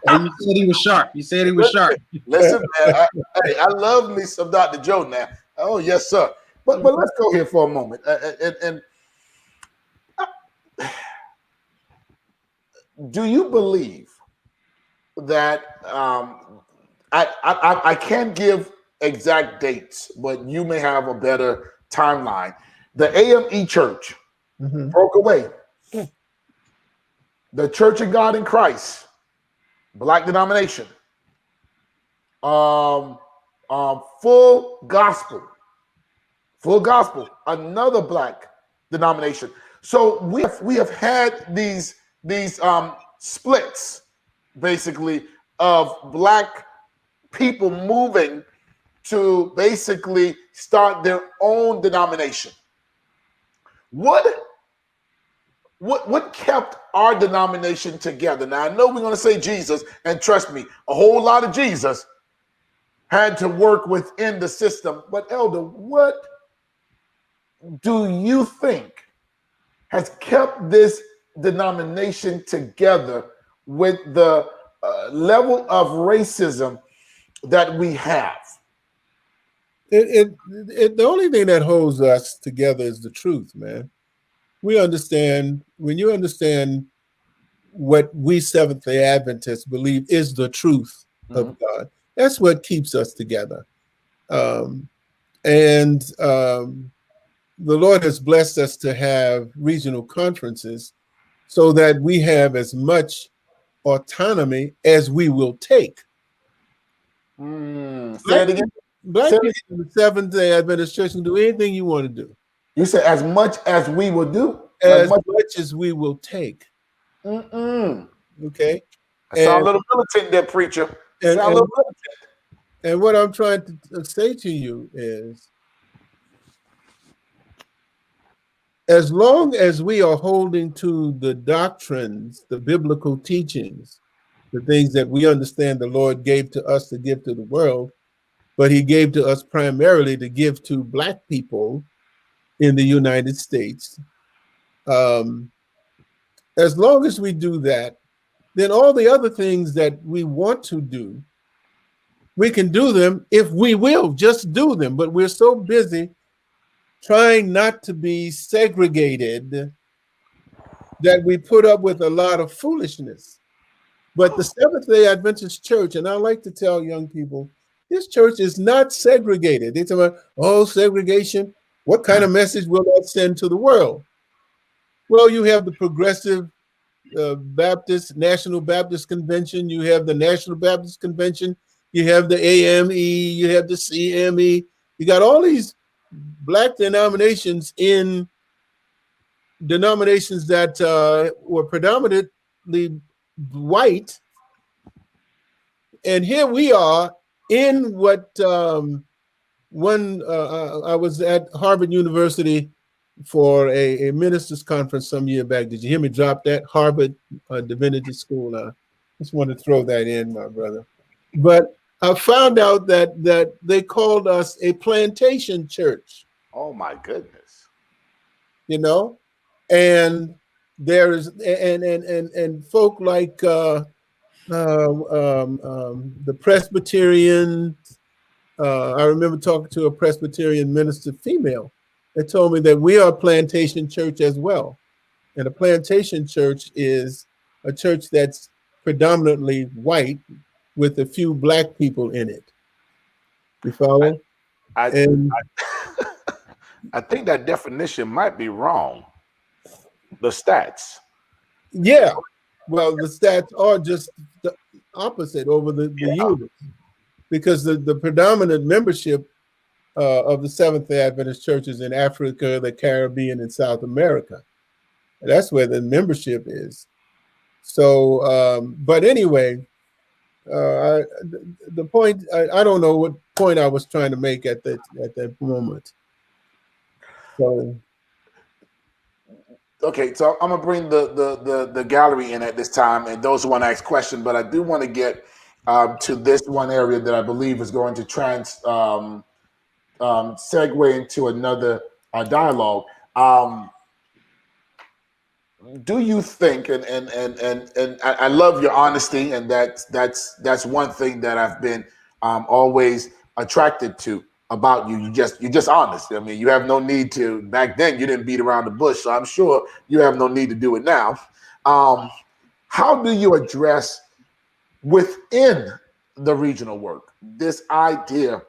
And you said he was sharp. You said he was sharp. Listen, man, I love me some Dr. Joe now. Oh, yes, sir. But let's go here for a moment. Do you believe that I can't give exact dates, but you may have a better timeline. The AME Church broke away. The Church of God in Christ, Black denomination, full gospel, another Black denomination. So we have had these splits, basically, of Black people moving to basically start their own denomination. What kept our denomination together? Now, I know we're going to say Jesus, and trust me, a whole lot of Jesus had to work within the system. But Elder, what do you think has kept this denomination together with the level of racism that we have? The only thing that holds us together is the truth, man. We understand, when you understand what we Seventh-day Adventists believe is the truth of God, that's what keeps us together. The Lord has blessed us to have regional conferences so that we have as much autonomy as we will take. Say it again. Black people in the Seventh-day Adventist Church can do anything you want to do. You said as much as we will do? As much as we will take. Okay? Sound a little militant there, preacher. And what I'm trying to say to you is, as long as we are holding to the doctrines, the biblical teachings, the things that we understand the Lord gave to us to give to the world, but he gave to us primarily to give to Black people in the United States. As long as we do that, then all the other things that we want to do, we can do them if we will just do them. But we're so busy trying not to be segregated that we put up with a lot of foolishness. But the Seventh-day Adventist Church, and I like to tell young people, this church is not segregated. They talk about, oh, segregation. What kind of message will that send to the world? Well, you have the Progressive Baptist, National Baptist Convention. You have the National Baptist Convention. You have the AME. You have the CME. You got all these Black denominations in denominations that were predominantly white. And here we are in what I was at Harvard University for a ministers conference some year back. Did you hear me drop that? Harvard Divinity School. I just want to throw that in, my brother. But I found out that they called us a plantation church. Oh my goodness. You know, and there's and folk like the Presbyterian. I remember talking to a Presbyterian minister, female. They told me that we are a plantation church as well. And a plantation church is a church that's predominantly white with a few Black people in it. You follow? I think that definition might be wrong. The stats. Yeah. Well, the stats are just the opposite over the years. Because the predominant membership of the Seventh-day Adventist churches in Africa, the Caribbean, and South America. That's where the membership is. So, but anyway, the point, I don't know what point I was trying to make at that moment. So, okay, so I'm gonna bring the gallery in at this time, and those who want to ask questions, but I do want to get to this one area that I believe is going to segue into another dialogue. Do you think, and I love your honesty, and that's one thing that I've been always attracted to about you. You're just honest. I mean, you have no need to. Back then, you didn't beat around the bush, so I'm sure you have no need to do it now. How do you address within the regional work this idea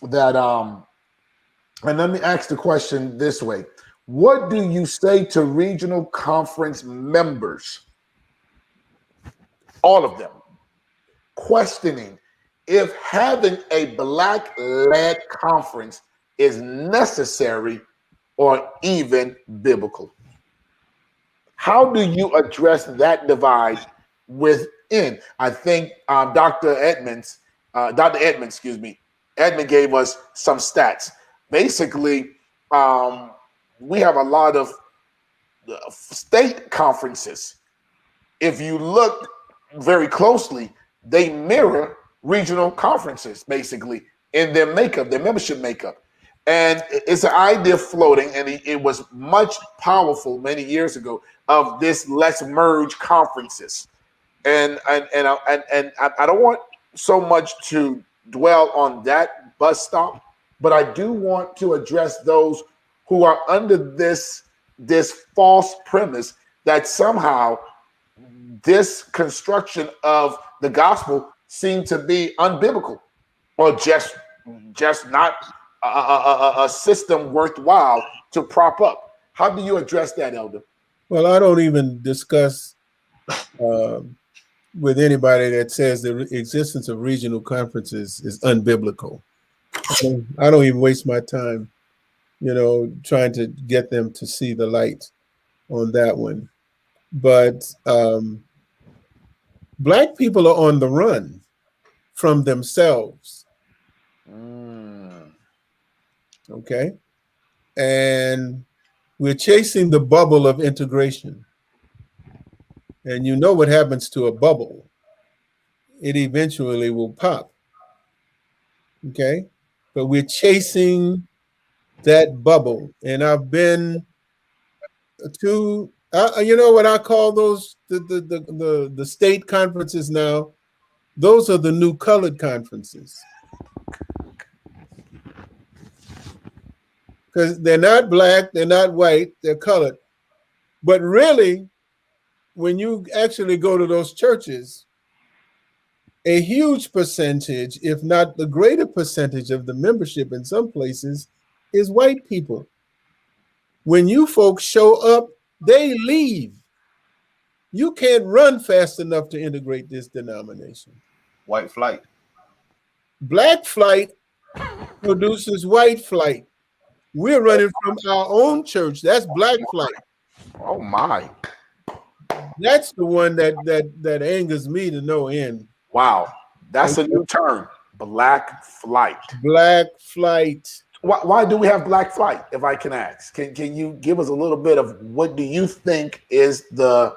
that and let me ask the question this way: what do you say to regional conference members, all of them, questioning if having a Black-led conference is necessary or even biblical? How do you address that divide within? I think Dr. Edmonds, Edmund gave us some stats. Basically, we have a lot of state conferences. If you look very closely, they mirror regional conferences, basically, in their makeup, their membership makeup. And it's an idea floating, and it was much powerful many years ago, of this let's merge conferences. And I don't want so much to dwell on that bus stop, but I do want to address those who are under this false premise that somehow this construction of the gospel seemed to be unbiblical or just not a system worthwhile to prop up. How do you address that, Elder? Well, I don't even discuss with anybody that says the existence of regional conferences is unbiblical. I don't even waste my time, trying to get them to see the light on that one. But Black people are on the run from themselves. Okay. And We're chasing the bubble of integration. And you know what happens to a bubble. It eventually will pop. Okay? But we're chasing that bubble. And I've been to, you know what I call those, the state conferences now? Those are the new colored conferences. Because they're not black, they're not white, they're colored. But really, when you actually go to those churches, a huge percentage, if not the greater percentage of the membership in some places, is white people. When you folks show up, they leave. You can't run fast enough to integrate this denomination. White flight. Black flight produces white flight. We're running from our own church. That's black flight. Oh my. That's the one that angers me to no end. Wow. That's a new term. Black flight. Black flight. Why do we have black flight, if I can ask? Can you give us a little bit of what do you think is the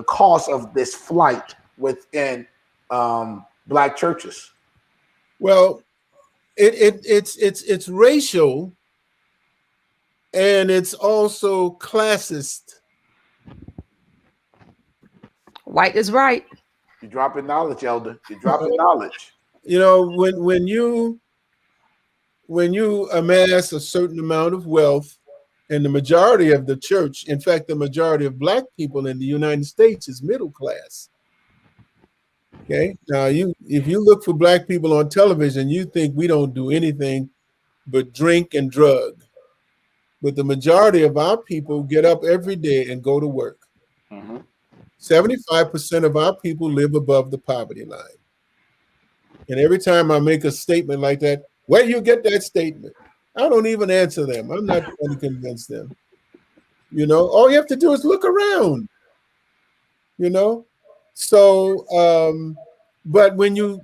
cause of this flight within black churches? Well, it's racial, and it's also classist. White is right. You're dropping knowledge, Elder. You're dropping knowledge. You know, when you amass a certain amount of wealth, and the majority of the church, in fact, the majority of black people in the United States is middle class. Okay, now if you look for black people on television, you think we don't do anything but drink and drug. But the majority of our people get up every day and go to work. 75% of our people live above the poverty line. And every time I make a statement like that, where do you get that statement? I don't even answer them. I'm not trying to convince them. You know, all you have to do is look around. You know? So, but when you,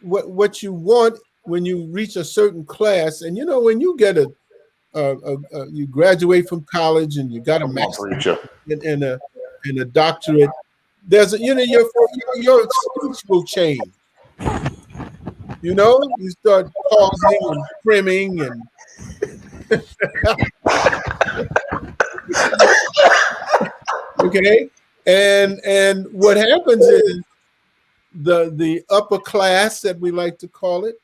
what you want when you reach a certain class, and you know, when you get you graduate from college and you got a master's and a doctorate, there's a, you know, your speech will change. You know, you start pausing and trimming and okay. And what happens is the upper class that we like to call it,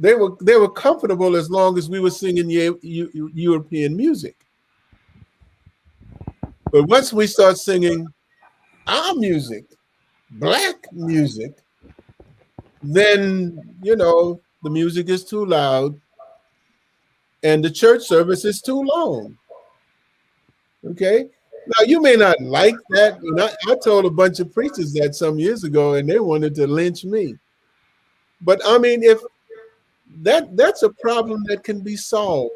they were comfortable as long as we were singing European music. But once we start singing our music, black music, then, you know, the music is too loud and the church service is too long. Okay. Now, you may not like that. And I told a bunch of preachers that some years ago, and they wanted to lynch me. But I mean, if that's a problem that can be solved.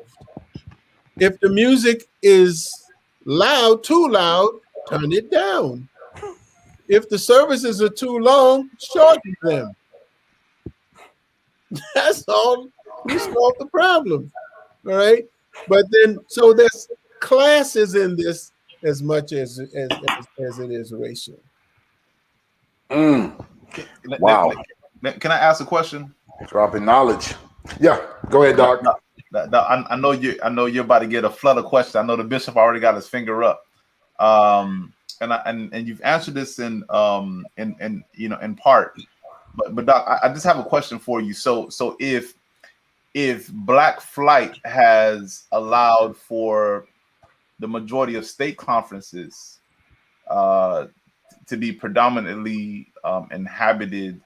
If the music is loud, too loud, turn it down. If the services are too long, shorten them. That's all. We solve the problem. All right. But then, so there's classes in this as much as it is racial. Wow. Can I ask a question? Dropping knowledge. Yeah, go ahead, Doc. I know you're about to get a flood of questions. I know the bishop already got his finger up. And you've answered this in you know, in part. But Doc, I just have a question for you. So if Black Flight has allowed for the majority of state conferences to be predominantly inhabited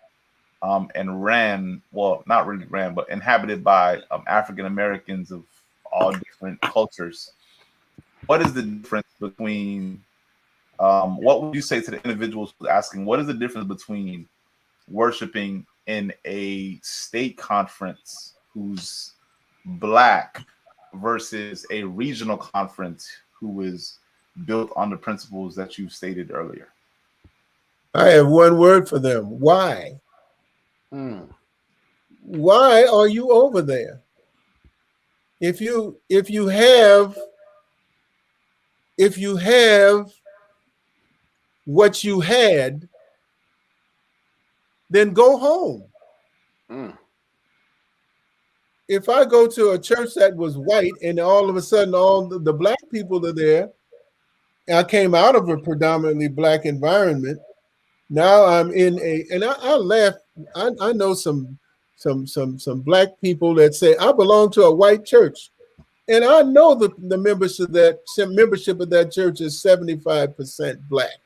and ran, well, not really ran, but inhabited by African Americans of all different cultures, what is the difference between, what would you say to the individuals asking, what is the difference between worshiping in a state conference who's Black versus a regional conference who is built on the principles that you stated earlier? I have one word for them. Why? Why are you over there? if you have what you had, then go home. If I go to a church that was white and all of a sudden all the black people are there, I came out of a predominantly black environment. Now I'm in I laugh. I know some black people that say I belong to a white church, and I know the membership of that church is 75% black.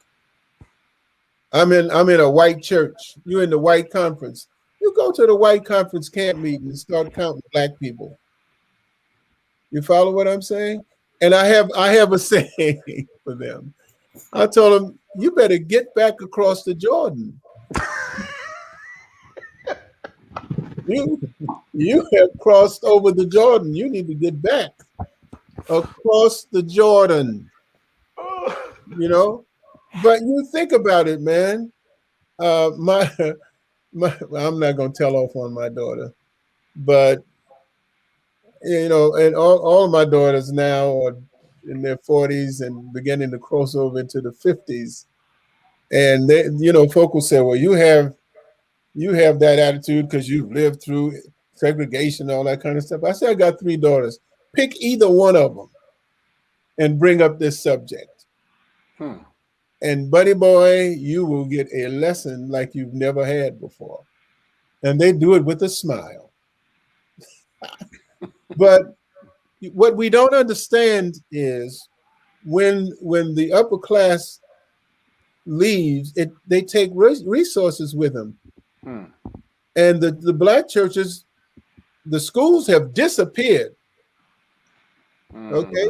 I'm in a white church. You're in the white conference. You go to the white conference camp meeting and start counting black people. You follow what I'm saying? And I have a saying for them. I told them, you better get back across the Jordan. You have crossed over the Jordan. You need to get back across the Jordan. You know? But you think about it, man. I'm not going to tell off on my daughter, but you know, and all of my daughters now are in their 40s and beginning to cross over into the 50s. And they, you know, folk will say, well, you have that attitude because you've lived through segregation and all that kind of stuff. I said, I got 3 daughters. Pick either one of them and bring up this subject. And buddy boy, you will get a lesson like you've never had before. And they do it with a smile. But what we don't understand is when the upper class leaves, they take resources with them. And the black churches, the schools have disappeared. Okay,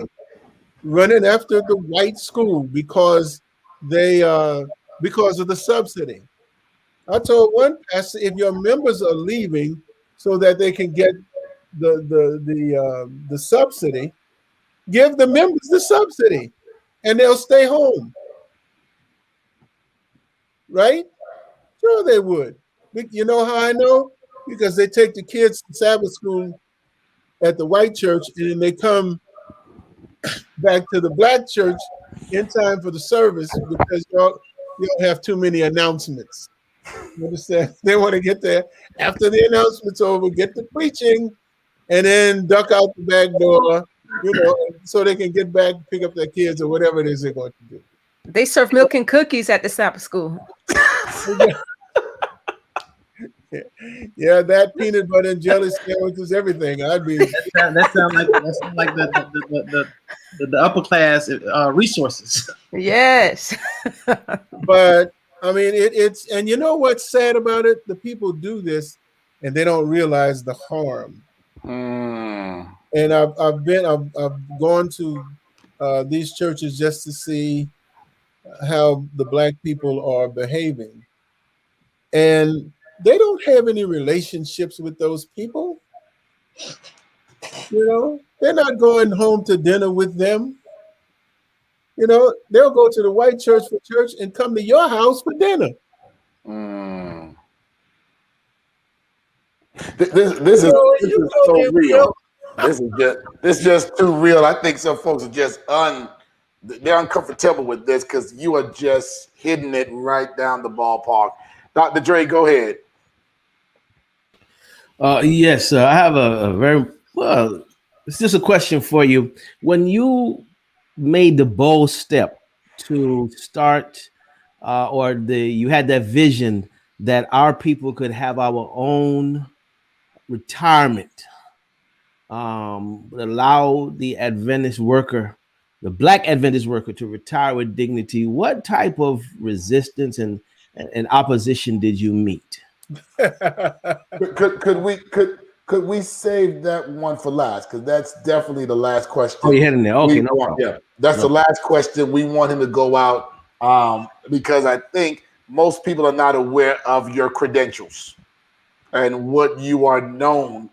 running after the white school because of the subsidy. I told one pastor, if your members are leaving so that they can get the subsidy, give the members the subsidy and they'll stay home. Right? Sure they would. You know how I know? Because they take the kids to Sabbath school at the white church and then they come back to the black church in time for the service because you don't have too many announcements. You understand? They want to get there after the announcement's over, get the preaching, and then duck out the back door, you know, so they can get back, pick up their kids or whatever it is they're going to do. They serve milk and cookies at the Sabbath school. Yeah, that peanut butter and jelly sandwich is everything. I'd be that sound like the upper class resources. Yes. But I mean, it's and you know what's sad about it? The people do this and they don't realize the harm. And I've gone to these churches just to see how the black people are behaving, and they don't have any relationships with those people. You know, they're not going home to dinner with them. You know, they'll go to the white church for church and come to your house for dinner. This is so real. This is just too real. I think some folks are just they're uncomfortable with this because you are just hitting it right down the ballpark. Dr. Dre, go ahead. Yes, I have a very it's just a question for you. When you made the bold step to start, you had that vision that our people could have our own retirement, allow the Adventist worker, the Black Adventist worker, to retire with dignity. What type of resistance and opposition did you meet? Could we save that one for last? Because that's definitely the last question. Oh, you're heading there. Okay, no problem. Yeah, that's the last question. We want him to go out because I think most people are not aware of your credentials and what you are known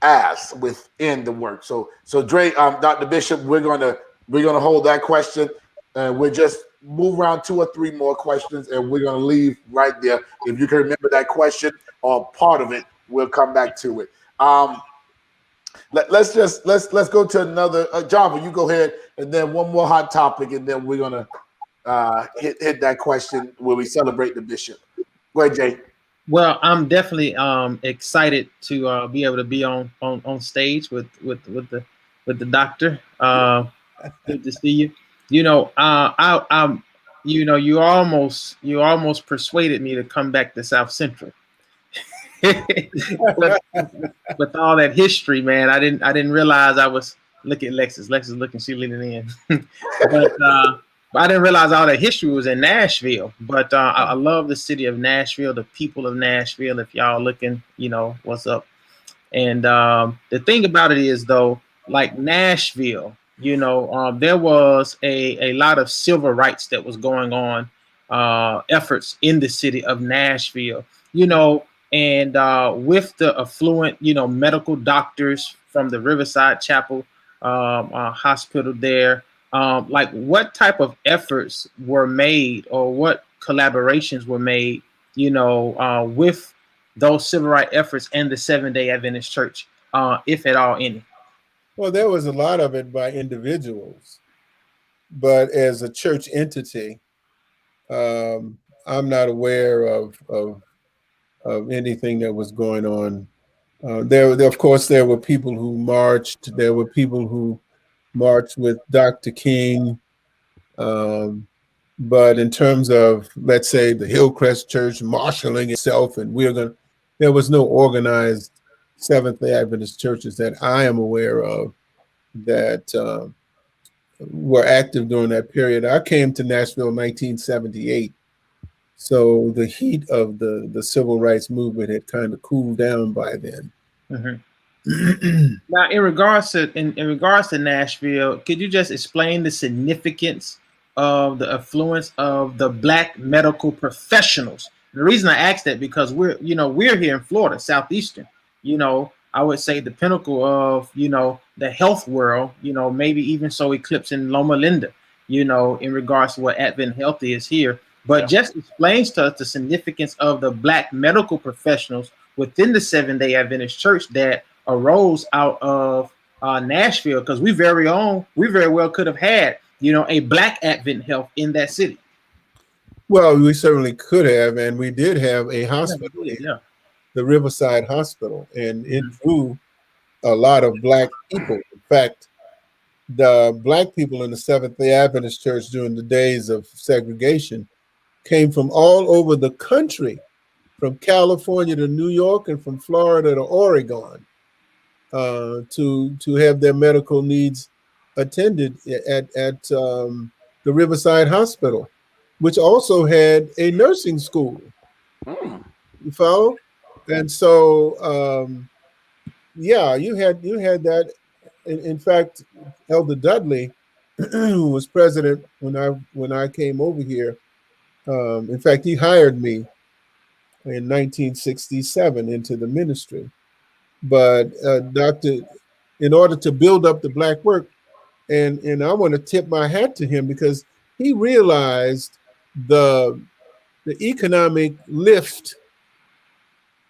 as within the work. So Dre, Dr. Bishop, we're gonna hold that question, and we'll just move around 2 or 3 more questions, and we're gonna leave right there. If you can remember that question or part of it, we'll come back to it. Let's go to another. Java, you go ahead, and then one more hot topic, and then we're gonna hit that question where we celebrate the bishop. Go ahead, Jay. Well, I'm definitely excited to be able to be on stage with the doctor. Good to see you. You know, I'm you know, you almost persuaded me to come back to South Central. with all that history, man, I didn't realize I was. Look at Lexus. Lexus looking, she leaning in. but I didn't realize all that history was in Nashville. But I love the city of Nashville, the people of Nashville. If y'all looking, you know what's up. And the thing about it is, though, like Nashville, you know, there was a lot of civil rights that was going on, efforts in the city of Nashville, you know, and with the affluent, you know, medical doctors from the Riverside Chapel hospital there, like what type of efforts were made or what collaborations were made, you know, with those civil rights efforts and the Seventh-day Adventist Church, if at all any? Well, there was a lot of it by individuals, but as a church entity, I'm not aware of anything that was going on. There, of course, there were people who marched. There were people who marched with Dr. King. But in terms of, let's say, the Hillcrest Church marshaling itself, and there was no organized Seventh-day Adventist churches that I am aware of that were active during that period. I came to Nashville in 1978. So the heat of the civil rights movement had kind of cooled down by then. Mm-hmm. Now, in regards to Nashville, could you just explain the significance of the affluence of the Black medical professionals? The reason I ask that because we're here in Florida, Southeastern. You know, I would say the pinnacle of, you know, the health world. You know, maybe even so eclipsing Loma Linda. You know, in regards to what Advent Health is here. But just explains to us the significance of the Black medical professionals within the Seventh-day Adventist Church that arose out of Nashville, because we very well could have had, you know, a Black Advent Health in that city. Well, we certainly could have, and we did have a hospital, the Riverside Hospital, and it drew a lot of Black people. In fact, the Black people in the Seventh-day Adventist Church during the days of segregation came from all over the country, from California to New York and from Florida to Oregon, to have their medical needs attended at the Riverside Hospital, which also had a nursing school. You follow? And so, you had that. In fact, Elder Dudley, who was president when I came over here, in fact, he hired me in 1967 into the ministry. But in order to build up the Black work, and I want to tip my hat to him because he realized the economic lift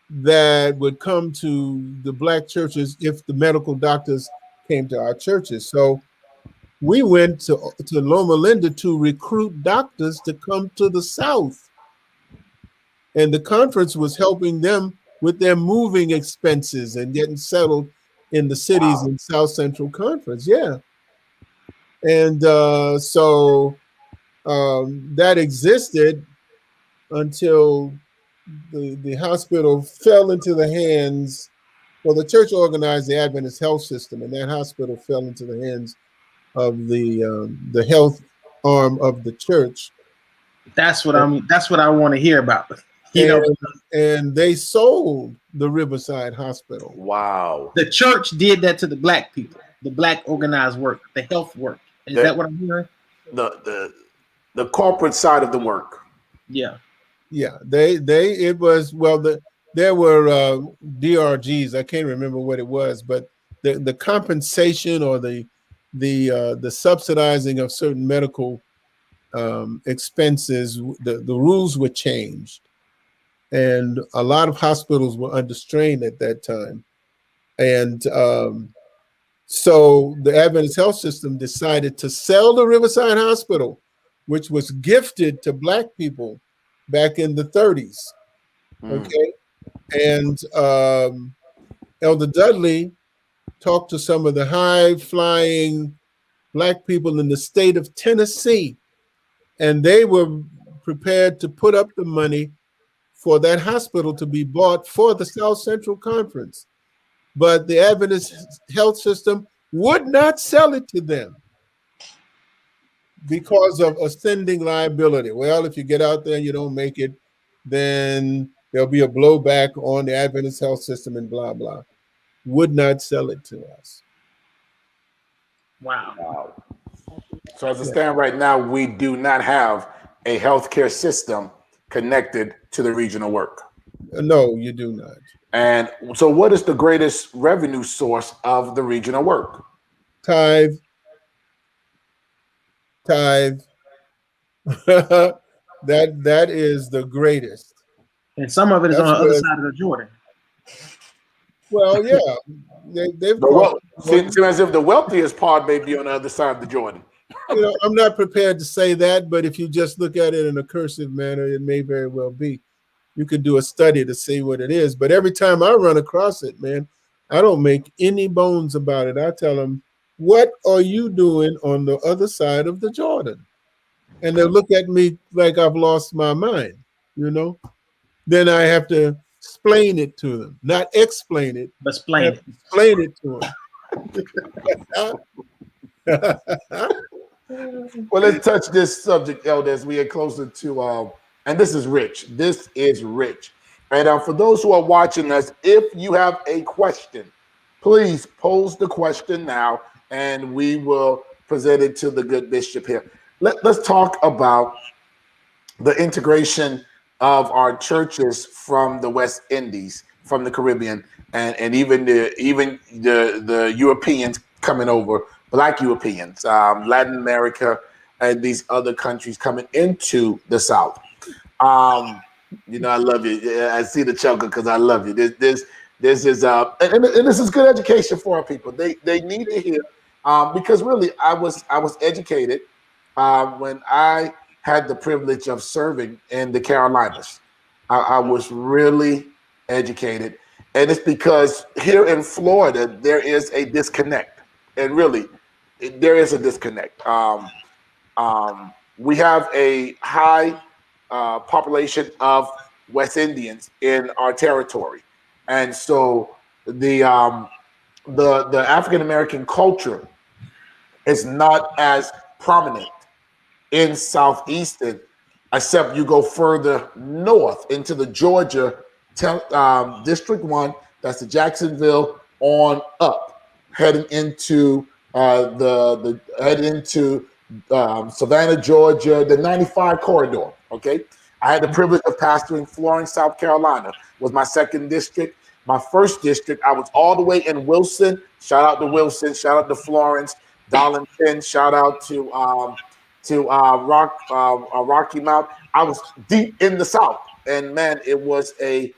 that would come to the Black churches if the medical doctors came to our churches. So we went to Loma Linda to recruit doctors to come to the South. And the conference was helping them with their moving expenses and getting settled in the cities in South Central Conference. Yeah. And so that existed until the hospital fell into the hands. Well, the church organized the Adventist health system, and that hospital fell into the hands of the health arm of the church. That's what I want to hear about. And they sold the Riverside Hospital. Wow. The church did that to the Black people, the Black organized work, the health work. Is that what I'm hearing? The corporate side of the work. Yeah. Yeah. There were DRGs. I can't remember what it was, but the compensation or the subsidizing of certain medical expenses, the rules were changed. And a lot of hospitals were under strain at that time. And so the Adventist Health System decided to sell the Riverside Hospital, which was gifted to Black people back in the 30s. Okay. And Elder Dudley talked to some of the high-flying Black people in the state of Tennessee, and they were prepared to put up the money for that hospital to be bought for the South Central Conference. But the Adventist Health System would not sell it to them because of ascending liability. Well, if you get out there and you don't make it, then there'll be a blowback on the Adventist Health System and blah, blah. Would not sell it to us. Wow. So as it stands right now, we do not have a healthcare system connected to the regional work. No, you do not. And so what is the greatest revenue source of the regional work? Tithe. that is the greatest. And some of it is That's on the other where- side of the Jordan. Well, yeah, they've Seems as if the wealthiest part may be on the other side of the Jordan. You know, I'm not prepared to say that, but if you just look at it in a cursive manner, it may very well be. You could do a study to see what it is. But every time I run across it, man, I don't make any bones about it. I tell them, what are you doing on the other side of the Jordan? And they look at me like I've lost my mind, you know? Then I have to explain it to them, not explain it, but explain it to them. Well, let's touch this subject, Elder, as we get closer to, and this is rich. This is rich. And for those who are watching us, if you have a question, please pose the question now, and we will present it to the good bishop here. Let's talk about the integration of our churches from the West Indies, from the Caribbean, and even the Europeans coming over, Black Europeans, Latin America, and these other countries coming into the South. You know, I love you. Yeah, I see the chuckle because I love you. This is and this is good education for our people. They need to hear because really I was educated when I had the privilege of serving in the Carolinas. I was really educated, and it's because here in Florida there is a disconnect, and really there is a disconnect. We have a high population of West Indians in our territory, and so the African American culture is not as prominent in Southeastern, except you go further north into the Georgia District 1, that's the Jacksonville on up, heading into Savannah, Georgia, the 95 corridor. Okay, I had the privilege of pastoring Florence, South Carolina. Was my second district. My first district, I was all the way in Wilson. Shout out to Wilson. Shout out to Florence, Darlington. Shout out to Rocky Mount. I was deep in the South, and man, it was a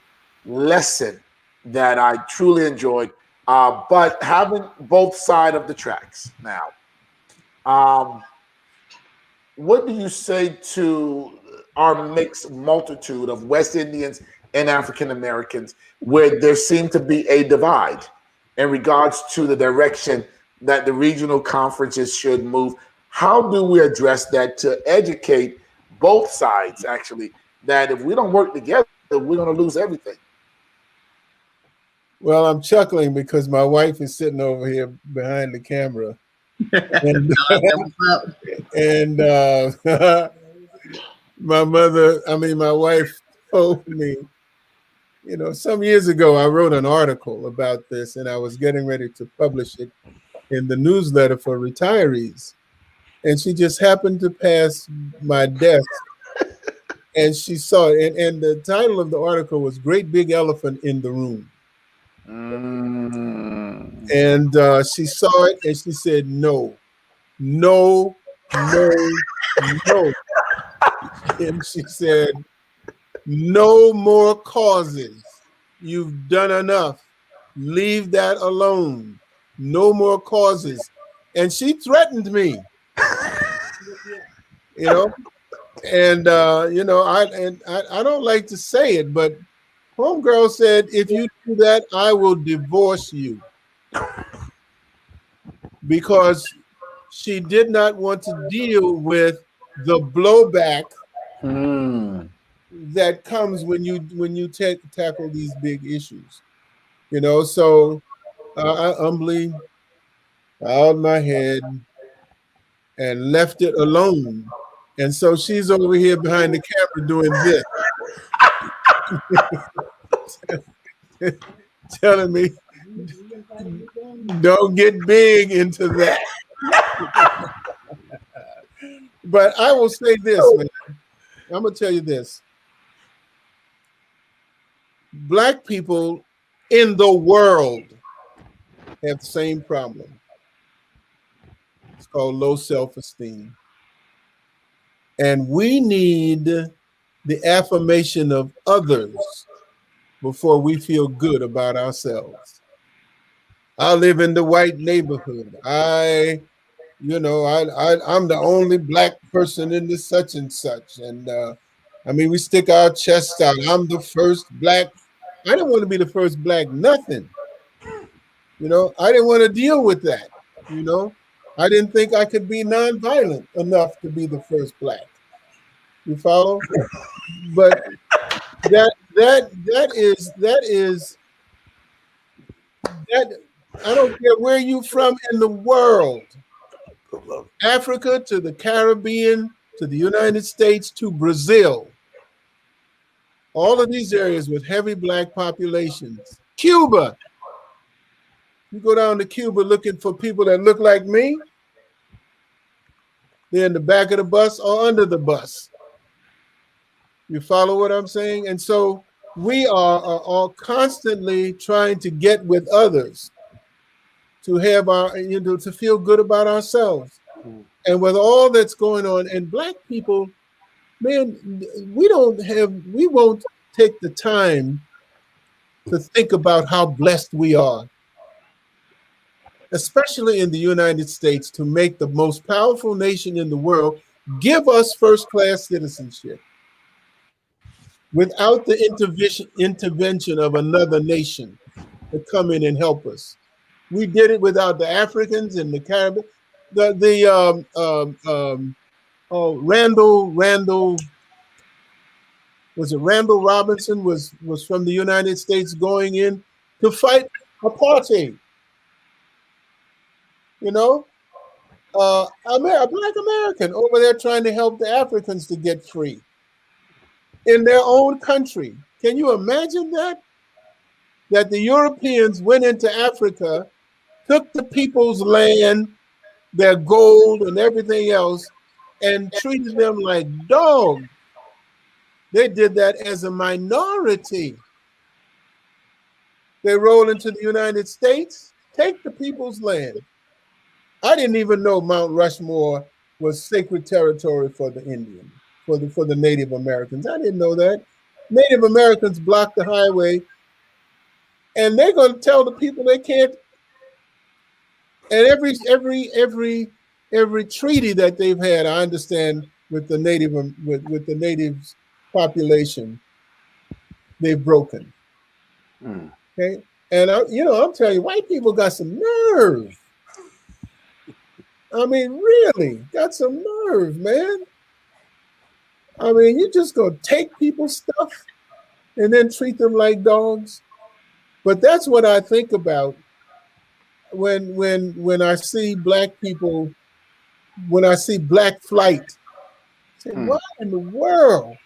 lesson that I truly enjoyed. But having both sides of the tracks now, what do you say to our mixed multitude of West Indians and African Americans, where there seemed to be a divide in regards to the direction that the regional conferences should move? How do we address that to educate both sides, actually, that if we don't work together, we're going to lose everything? Well, I'm chuckling because my wife is sitting over here behind the camera. And my wife told me, you know, some years ago, I wrote an article about this, and I was getting ready to publish it in the newsletter for retirees. And she just happened to pass my desk, and she saw it. And the title of the article was "Great Big Elephant in the Room." And she saw it, and she said, "No, no, no, no." And she said, "No more causes. You've done enough. Leave that alone. No more causes. And she threatened me. You know, and you know, I don't like to say it, but homegirl said, if you do that, I will divorce you. Because she did not want to deal with the blowback that comes when you tackle these big issues. You know, so I humbly bowed my head and left it alone. And so she's over here behind the camera doing this. Telling me, don't get big into that. But I will say this, man. I'm going to tell you this. Black people in the world have the same problem. It's called low self-esteem. And we need the affirmation of others before we feel good about ourselves. I live in the white neighborhood. I'm the only black person in this such and such. And I mean, we stick our chests out. I'm the first black. I didn't want to be the first black nothing. You know, I didn't want to deal with that. You know, I didn't think I could be nonviolent enough to be the first black. You follow? But that I don't care where you from in the world, Africa to the Caribbean to the United States to Brazil, all of these areas with heavy black populations. Cuba, you go down to Cuba looking for people that look like me, they're in the back of the bus or under the bus. You follow what I'm saying? And so we are all constantly trying to get with others to have our, you know, to feel good about ourselves. And with all that's going on, and black people, man, we won't take the time to think about how blessed we are, especially in the United States, to make the most powerful nation in the world give us first-class citizenship without the intervention of another nation to come in and help us. We did it without the Africans and the Caribbean. Randall Robinson was from the United States going in to fight apartheid. You know, a black American over there trying to help the Africans to get free in their own country. Can you imagine that? That the Europeans went into Africa, took the people's land, their gold and everything else, and treated them like dogs. They did that as a minority. They roll into the United States, take the people's land. I didn't even know Mount Rushmore was sacred territory for the Indian, for the Native Americans. I didn't know that. Native Americans blocked the highway, and they're going to tell the people they can't. And every treaty that they've had, I understand, with the natives population, they've broken. Okay, and I'm telling you, white people got some nerve. I mean, really, got some nerve, man. I mean, you just gonna take people's stuff and then treat them like dogs. But that's what I think about when I see black people, when I see black flight. I say, what in the world?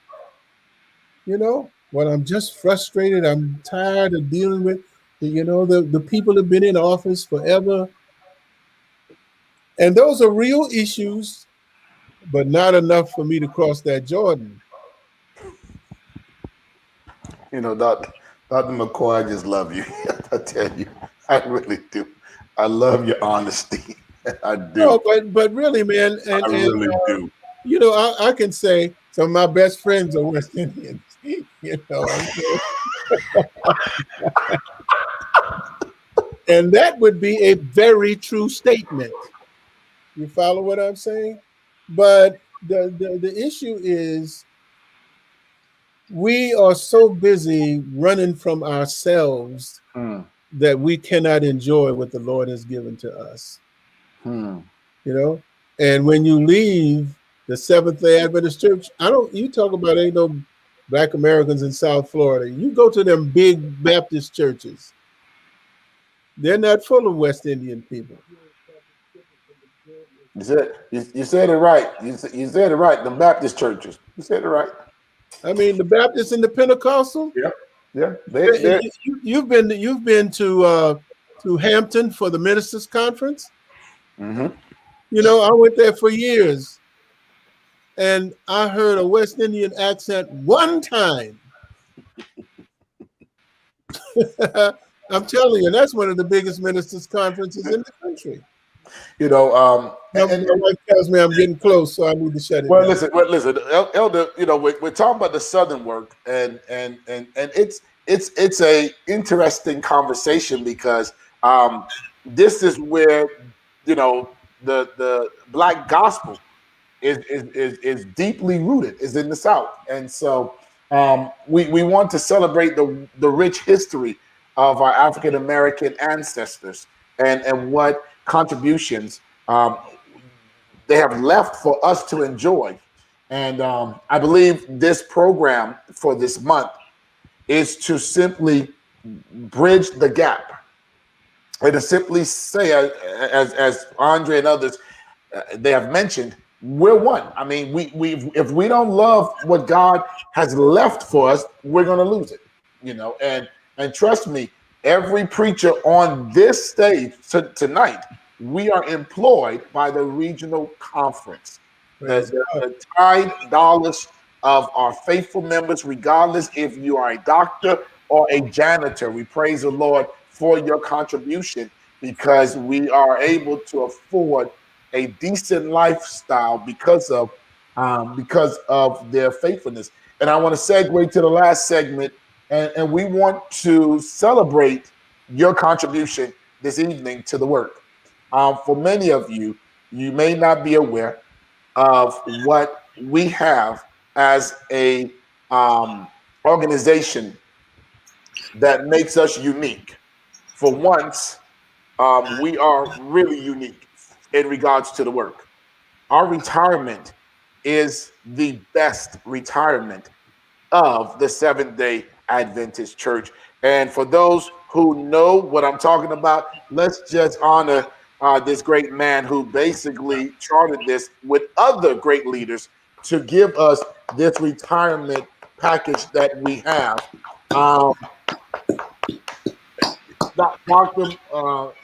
You know, when I'm just frustrated, I'm tired of dealing with the people have been in office forever. And those are real issues, but not enough for me to cross that Jordan. You know, Dr. McCoy, I just love you. I tell you, I really do. I love your honesty. I do. No, but really, man, I really do. You know, I can say some of my best friends are West Indians. You know, And that would be a very true statement. You follow what I'm saying? But the issue is we are so busy running from ourselves that we cannot enjoy what the Lord has given to us. You know? And when you leave the Seventh-day Adventist Church, you talk about ain't no Black Americans in South Florida. You go to them big Baptist churches. They're not full of West Indian people. You said it right. You said it right. The Baptist churches. You said it right. I mean, the Baptists and the Pentecostal. Yeah. You've been to Hampton for the Ministers Conference. Mm-hmm. You know, I went there for years, and I heard a West Indian accent one time. I'm telling you, that's one of the biggest ministers' conferences in the country. You know, and my wife tells me I'm getting close, so I need to shut it well, down. listen, Elder. You know, we're talking about the Southern work, and it's a interesting conversation because this is where, you know, the Black gospel is deeply rooted, is in the South, and so we want to celebrate the rich history of our African American ancestors and what contributions they have left for us to enjoy. And I believe this program for this month is to simply bridge the gap and to simply say, as Andre and others they have mentioned, we're one. I mean, if we don't love what God has left for us, we're going to lose it, you know. And trust me, every preacher on this stage tonight, we are employed by the regional conference. The tithe dollars of our faithful members, regardless if you are a doctor or a janitor, we praise the Lord for your contribution, because we are able to afford a decent lifestyle because of their faithfulness. And I want to segue to the last segment, and we want to celebrate your contribution this evening to the work. For many of you, you may not be aware of what we have as a organization that makes us unique. For once, we are really unique in regards to the work. Our retirement is the best retirement of the Seventh-day Adventist Church. And for those who know what I'm talking about, let's just honor this great man who basically charted this with other great leaders to give us this retirement package that we have. Dr.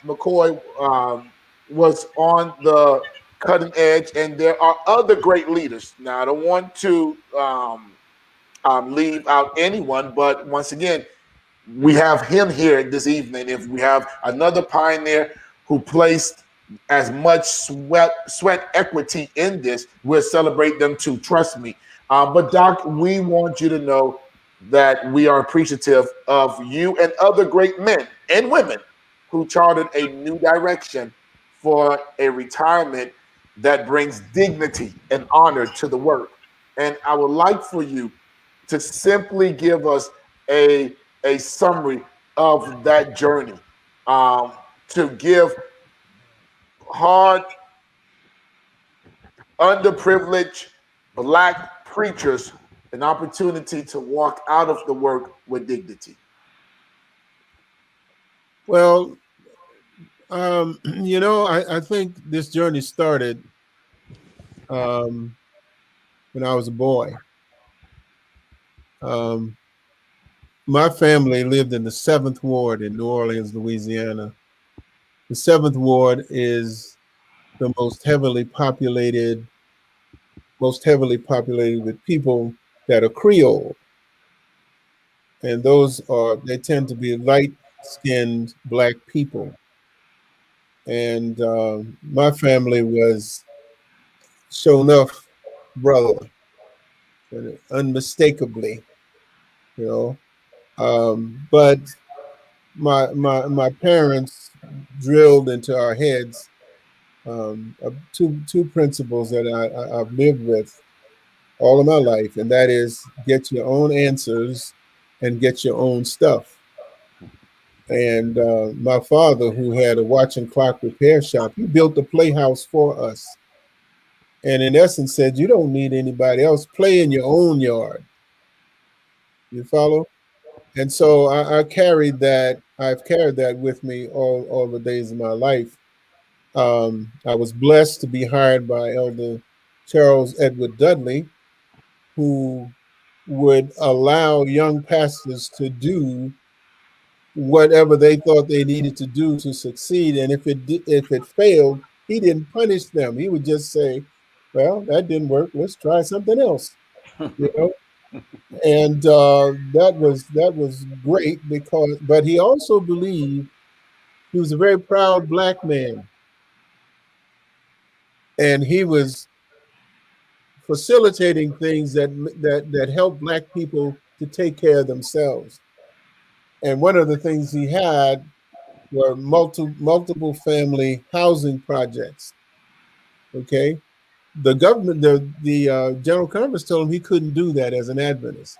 McCoy was on the cutting edge, and there are other great leaders. Now, I don't want to leave out anyone, but once again, we have him here this evening. If we have another pioneer who placed as much sweat equity in this, we'll celebrate them too, trust me. But Doc, we want you to know that we are appreciative of you and other great men and women who charted a new direction for a retirement that brings dignity and honor to the work. And I would like for you to simply give us a summary of that journey, to give hard, underprivileged Black preachers an opportunity to walk out of the work with dignity. Well, you know, I think this journey started when I was a boy. My family lived in the 7th Ward in New Orleans, Louisiana. The 7th Ward is the most heavily populated with people that are Creole. And they tend to be light-skinned Black people. And my family was sure enough brother, unmistakably, you know. But my parents drilled into our heads two principles that I've lived with all of my life, and that is get your own answers and get your own stuff. And my father, who had a watch and clock repair shop, he built a playhouse for us. And in essence said, you don't need anybody else. Play in your own yard. You follow? And so I've carried that with me all the days of my life. I was blessed to be hired by Elder Charles Edward Dudley, who would allow young pastors to do whatever they thought they needed to do to succeed. And if it failed, he didn't punish them. He would just say, well, that didn't work. Let's try something else. You know? And that was great but he also believed he was a very proud Black man. And he was facilitating things that helped Black people to take care of themselves. And one of the things he had were multiple family housing projects. Okay, the government, the General Conference told him he couldn't do that as an Adventist,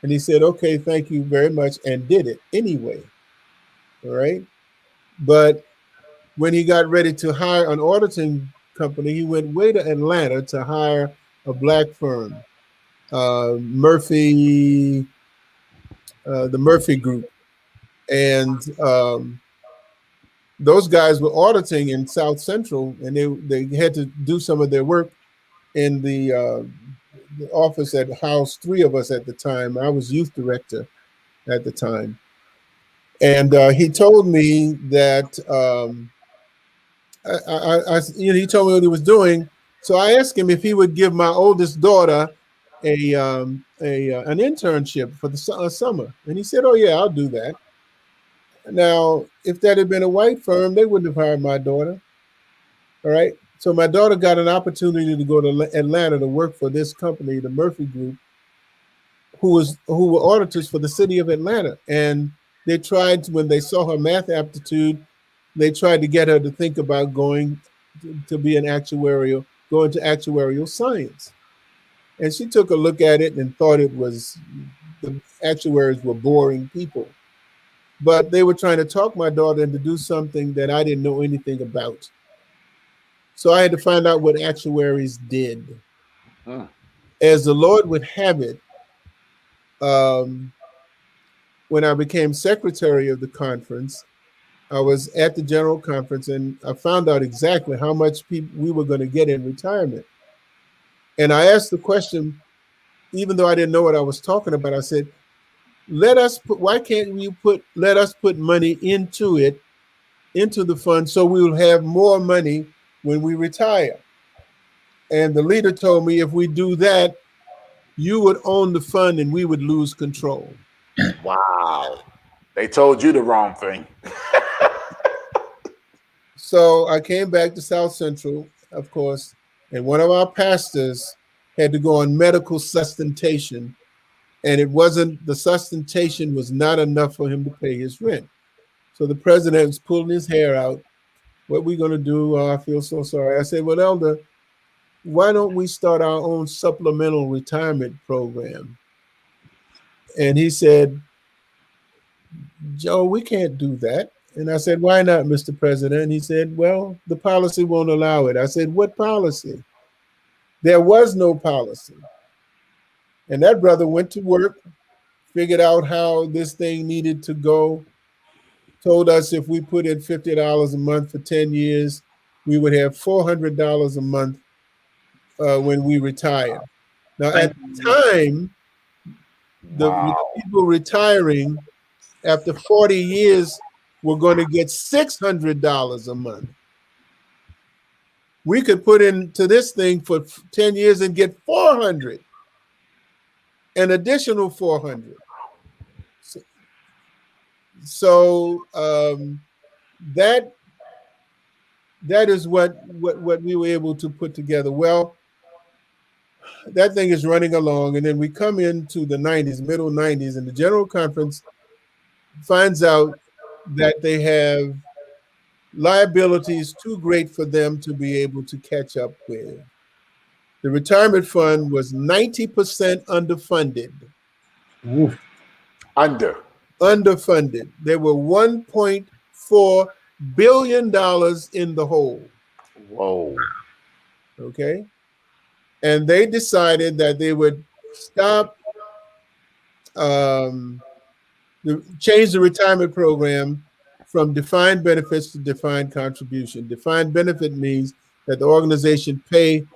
and he said, "Okay, thank you very much," and did it anyway. All right, but when he got ready to hire an auditing company, he went way to Atlanta to hire a Black firm, Murphy. The Murphy Group, and those guys were auditing in South Central, and they had to do some of their work in the office that housed three of us at the time. I was youth director at the time, and he told me that he told me what he was doing. So I asked him if he would give my oldest daughter an internship for the summer, and he said, "Oh yeah, I'll do that." Now, if that had been a white firm, they wouldn't have hired my daughter. All right, so my daughter got an opportunity to go to Atlanta to work for this company, the Murphy Group, who were auditors for the city of Atlanta, and they tried when they saw her math aptitude, they tried to get her to think about going to be an actuarial, go into actuarial science. And she took a look at it and thought the actuaries were boring people. But they were trying to talk my daughter into do something that I didn't know anything about. So I had to find out what actuaries did. As the Lord would have it, when I became secretary of the conference, I was at the general conference and I found out exactly how much we were going to get in retirement. And I asked the question, even though I didn't know what I was talking about, I said, let us put money into the fund so we will have more money when we retire. And the leader told me if we do that, you would own the fund and we would lose control. Wow. They told you the wrong thing. So I came back to South Central, of course, and one of our pastors had to go on medical sustentation, and the sustentation was not enough for him to pay his rent. So the president was pulling his hair out. What are we going to do? Oh, I feel so sorry. I said, well, Elder, why don't we start our own supplemental retirement program? And he said, Joe, we can't do that. And I said, why not, Mr. President? He said, well, the policy won't allow it. I said, what policy? There was no policy. And that brother went to work, figured out how this thing needed to go, told us if we put in $50 a month for 10 years, we would have $400 a month when we retire. Now, at the time, the people retiring after 40 years were going to get $600 a month. We could put into this thing for 10 years and get 400, an additional 400. So that is what we were able to put together. Well, that thing is running along, and then we come into the 90s, middle 90s, and the General Conference finds out that they have liabilities too great for them to be able to catch up with. The retirement fund was 90% underfunded. Oof. Underfunded. There were $1.4 billion in the hole. Whoa. Okay. And they decided that they would stop, change the retirement program from defined benefits to defined contribution. Defined benefit means that the organization pays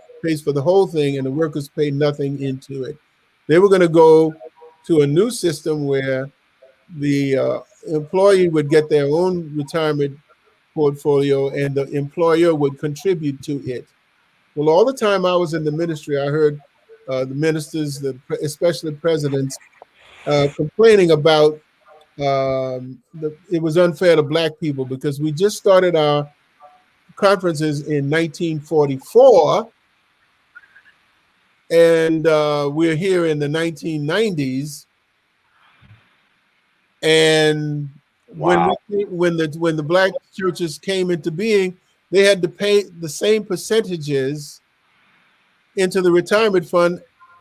for the whole thing and the workers pay nothing into it. They were going to go to a new system where the employee would get their own retirement portfolio and the employer would contribute to it. Well, all the time I was in the ministry, I heard the ministers, especially presidents, complaining about it was unfair to black people because we just started our conferences in 1944, and we're here in the 1990s. And Wow. when the black churches came into being, they had to pay the same percentages into the retirement fund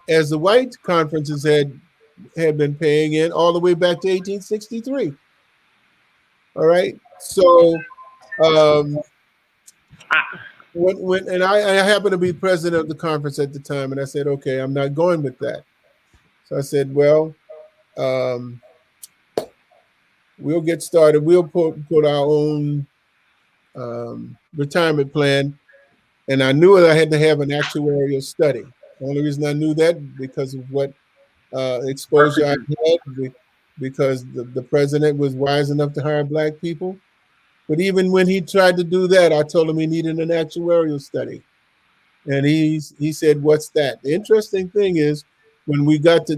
as the white conferences had been paying in all the way back to 1863. All right. So when I happened to be president of the conference at the time, and I said, okay, I'm not going with that. So I said, well, we'll get started. We'll put our own retirement plan. And I knew that I had to have an actuarial study. The only reason I knew that because of what exposure I had, because the president was wise enough to hire black people. But even when he tried to do that, I told him he needed an actuarial study. And he said, what's that? The interesting thing is, when we got to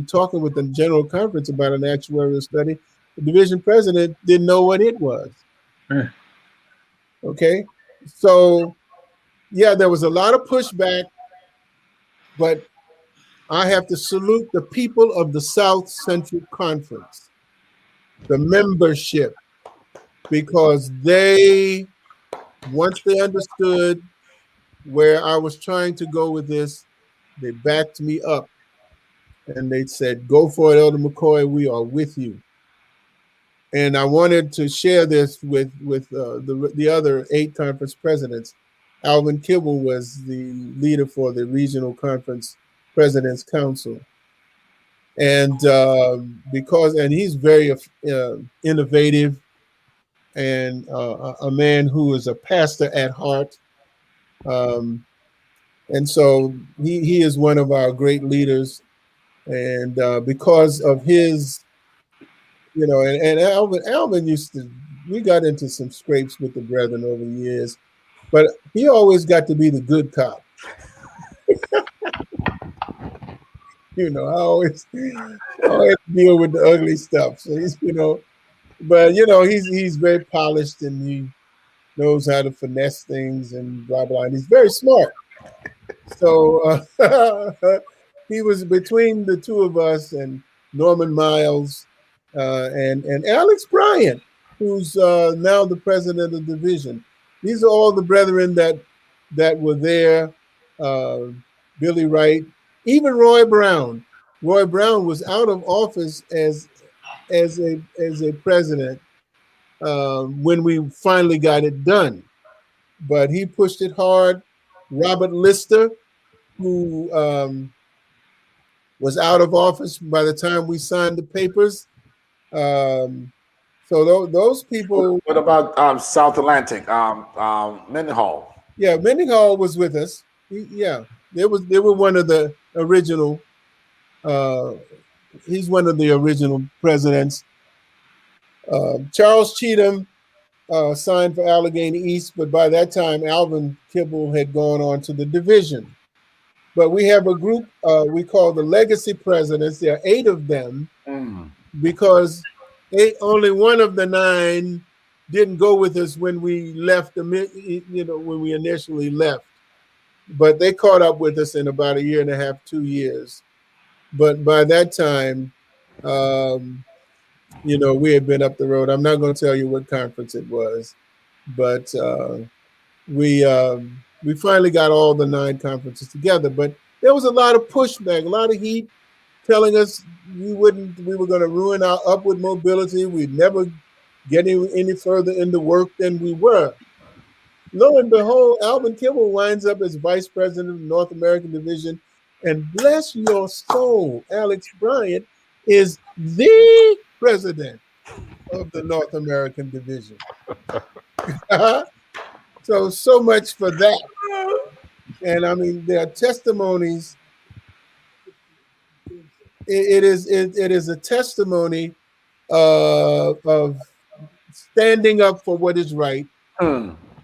talking with the general conference about an actuarial study, the division president didn't know what it was. Okay. So, yeah, there was a lot of pushback, but I have to salute the people of the South Central Conference, the membership, because once they understood where I was trying to go with this, they backed me up and they said, go for it, Elder McCoy, we are with you. And I wanted to share this with the other 8 conference presidents. Alvin Kibble was the leader for the Regional Conference President's Council. And he's very innovative and a man who is a pastor at heart. And so he is one of our great leaders. And because of his, and Alvin we got into some scrapes with the brethren over the years, but he always got to be the good cop. I always deal with the ugly stuff. So he's, but he's very polished and he knows how to finesse things and blah blah. And he's very smart. So he was between the two of us and Norman Miles and Alex Bryant, who's now the president of the division. These are all the brethren that were there. Billy Wright, even Roy Brown. Roy Brown was out of office as a president when we finally got it done, but he pushed it hard. Robert Lister, who was out of office by the time we signed the papers. So those people. What about South Atlantic? Mendenhall. Yeah, Mendenhall was with us. They were one of the original. He's one of the original presidents. Charles Cheatham signed for Allegheny East, but by that time Alvin Kibble had gone on to the division. But we have a group we call the Legacy Presidents. There are 8 of them because only one of the 9 didn't go with us when we left. When we initially left, but they caught up with us in about 1.5 years, 2 years. But by that time, we had been up the road. I'm not going to tell you what conference it was, but we finally got all the 9 conferences together. But there was a lot of pushback, a lot of heat, telling us we were going to ruin our upward mobility. We'd never get any further into work than we were. Lo and behold, Alvin Kimball winds up as vice president of the North American division, and bless your soul, Alex Bryant is the president of the North American division. So much for that. And I mean, there are testimonies. It is a testimony of standing up for what is right.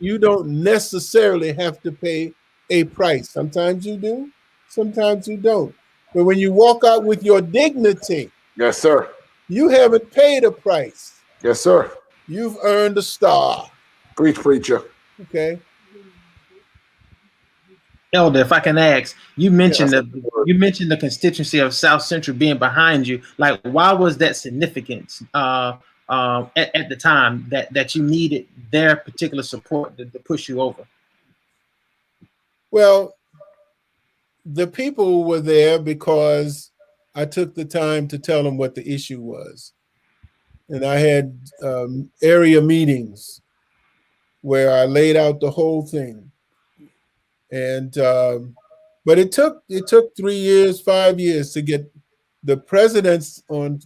You don't necessarily have to pay a price. Sometimes you do, sometimes you don't. But when you walk out with your dignity, yes, sir, you haven't paid a price. Yes, sir. You've earned a star. Preach, preacher. Okay. Elder, if I can ask, you mentioned the constituency of South Central being behind you. Like, why was that significant at the time that you needed their particular support to push you over? Well, the people were there because I took the time to tell them what the issue was. And I had area meetings where I laid out the whole thing. And but it took 3 years, 5 years to get the presidents on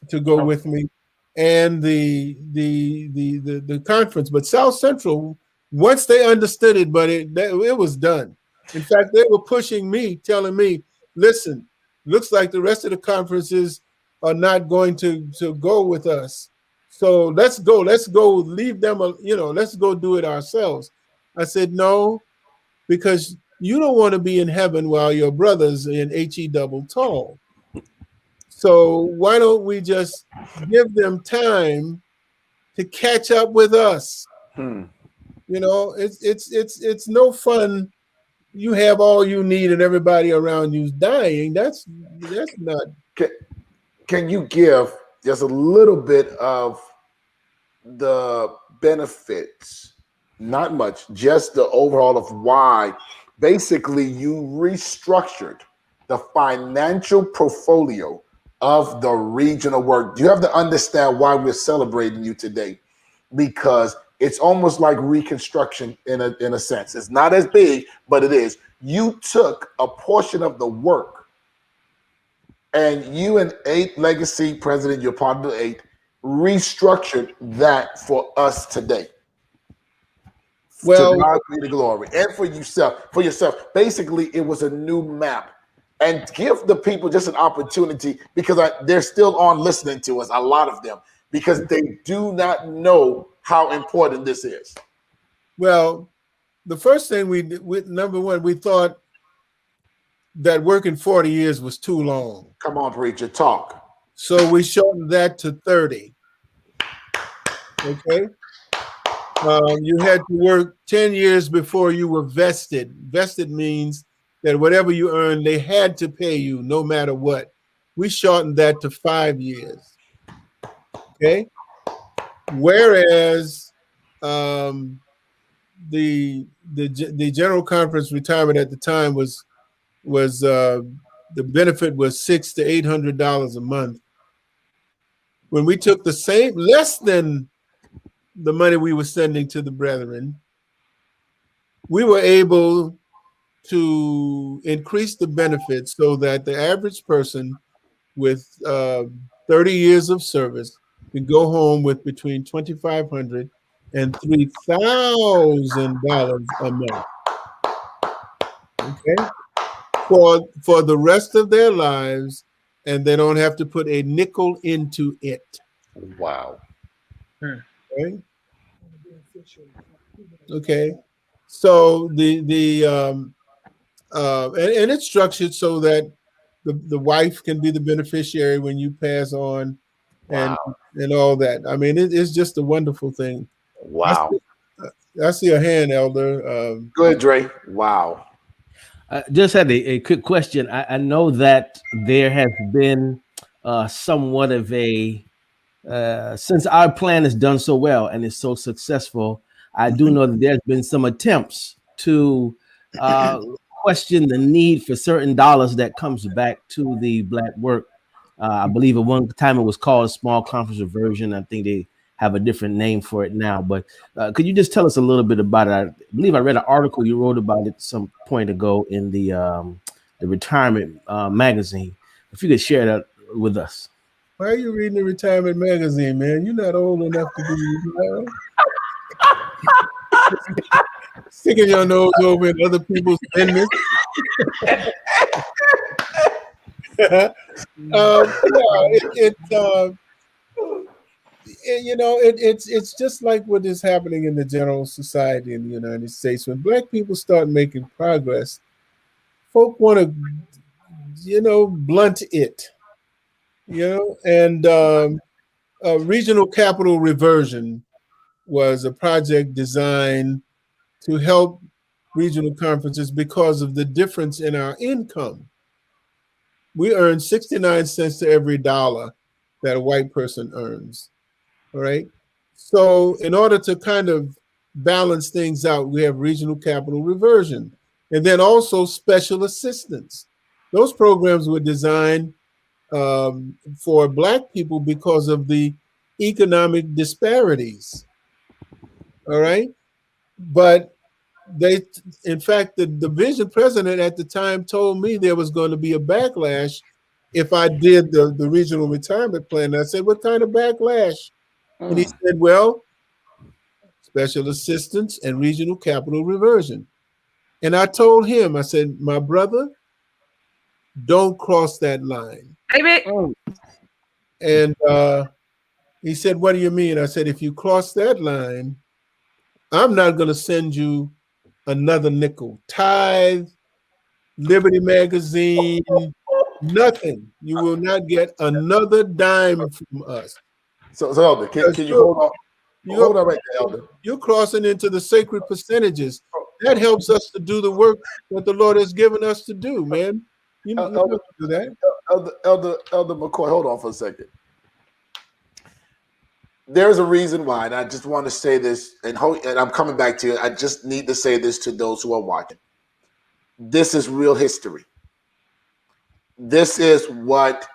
to go with me, and the conference. But South Central, once they understood it, but it was done. In fact, they were pushing me, telling me, "Listen, looks like the rest of the conferences are not going to go with us. So let's go, leave them, let's go do it ourselves." I said, "No, because you don't want to be in heaven while your brother's in HE double tall. So why don't we just give them time to catch up with us?" It's no fun. You have all you need and everybody around you's dying. That's not. Can you give just a little bit of the benefits? Not much, just the overall of why basically you restructured the financial portfolio of the regional work. You have to understand why we're celebrating you today, because it's almost like reconstruction in a sense. It's not as big, but it is. You took a portion of the work, and you and 8 Legacy President, you're part of the 8, restructured that for us today. Well, to God be the glory, and for yourself. Basically, it was a new map, and give the people just an opportunity, because they're still on listening to us, a lot of them, because they do not know how important this is. Well, the first thing we did, number one, we thought that working 40 years was too long. Come on, preacher, talk. So we shortened that to 30. Okay. You had to work 10 years before you were vested. Vested means that whatever you earned, they had to pay you no matter what. We shortened that to 5 years. Okay. Whereas the General Conference retirement at the time was the benefit was $600 to $800 a month. When we took the same, less than the money we were sending to the brethren, we were able to increase the benefits so that the average person with 30 years of service can go home with between $2,500 and $3,000 a month. Okay, for the rest of their lives, and they don't have to put a nickel into it. Wow. Okay. Okay. So and it's structured so that the wife can be the beneficiary when you pass on, and all that. I mean, it's just a wonderful thing. Wow. I see a hand, Elder. Good, Dre. Wow. I just had a quick question. I know that there has been somewhat of a since our plan is done so well and is so successful, I do know that there's been some attempts to question the need for certain dollars that comes back to the Black work. I believe at one time it was called a small conference reversion. I think they have a different name for it now. But could you just tell us a little bit about it? I believe I read an article you wrote about it some point ago in the retirement magazine. If you could share that with us. Why are you reading the retirement magazine, man? You're not old enough to be sticking your nose over in other people's business. It's just like what is happening in the general society in the United States. When Black people start making progress, folk want to, blunt it. And regional capital reversion was a project designed to help regional conferences because of the difference in our income. We earn 69 cents to every dollar that a white person earns. All right. So in order to kind of balance things out, we have regional capital reversion and then also special assistance. Those programs were designed for Black people because of the economic disparities. All right. But in fact, the division president at the time told me there was going to be a backlash if I did the regional retirement plan. And I said, what kind of backlash? And he said, well, special assistance and regional capital reversion. And I told him, I said, my brother, don't cross that line. And he said, what do you mean? I said, if you cross that line, I'm not going to send you another nickel. Tithe, Liberty Magazine, nothing. You will not get another dime from us. So Elder, can you hold on? Hold on right there, Elder. You're crossing into the sacred percentages. That helps us to do the work that the Lord has given us to do, man. You know how to do that. Elder McCoy, hold on for a second. There's a reason why, and I just want to say this, and I'm coming back to you. I just need to say this to those who are watching. This is real history. This is what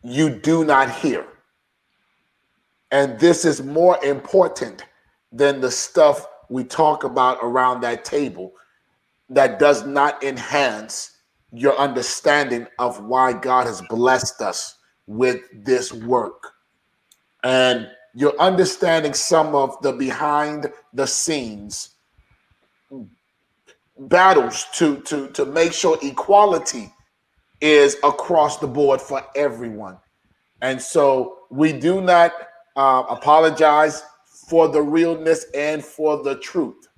you do not hear. And this is more important than the stuff we talk about around that table that does not enhance your understanding of why God has blessed us with this work. And you're understanding some of the behind the scenes battles to make sure equality is across the board for everyone. And so we do not apologize for the realness and for the truth.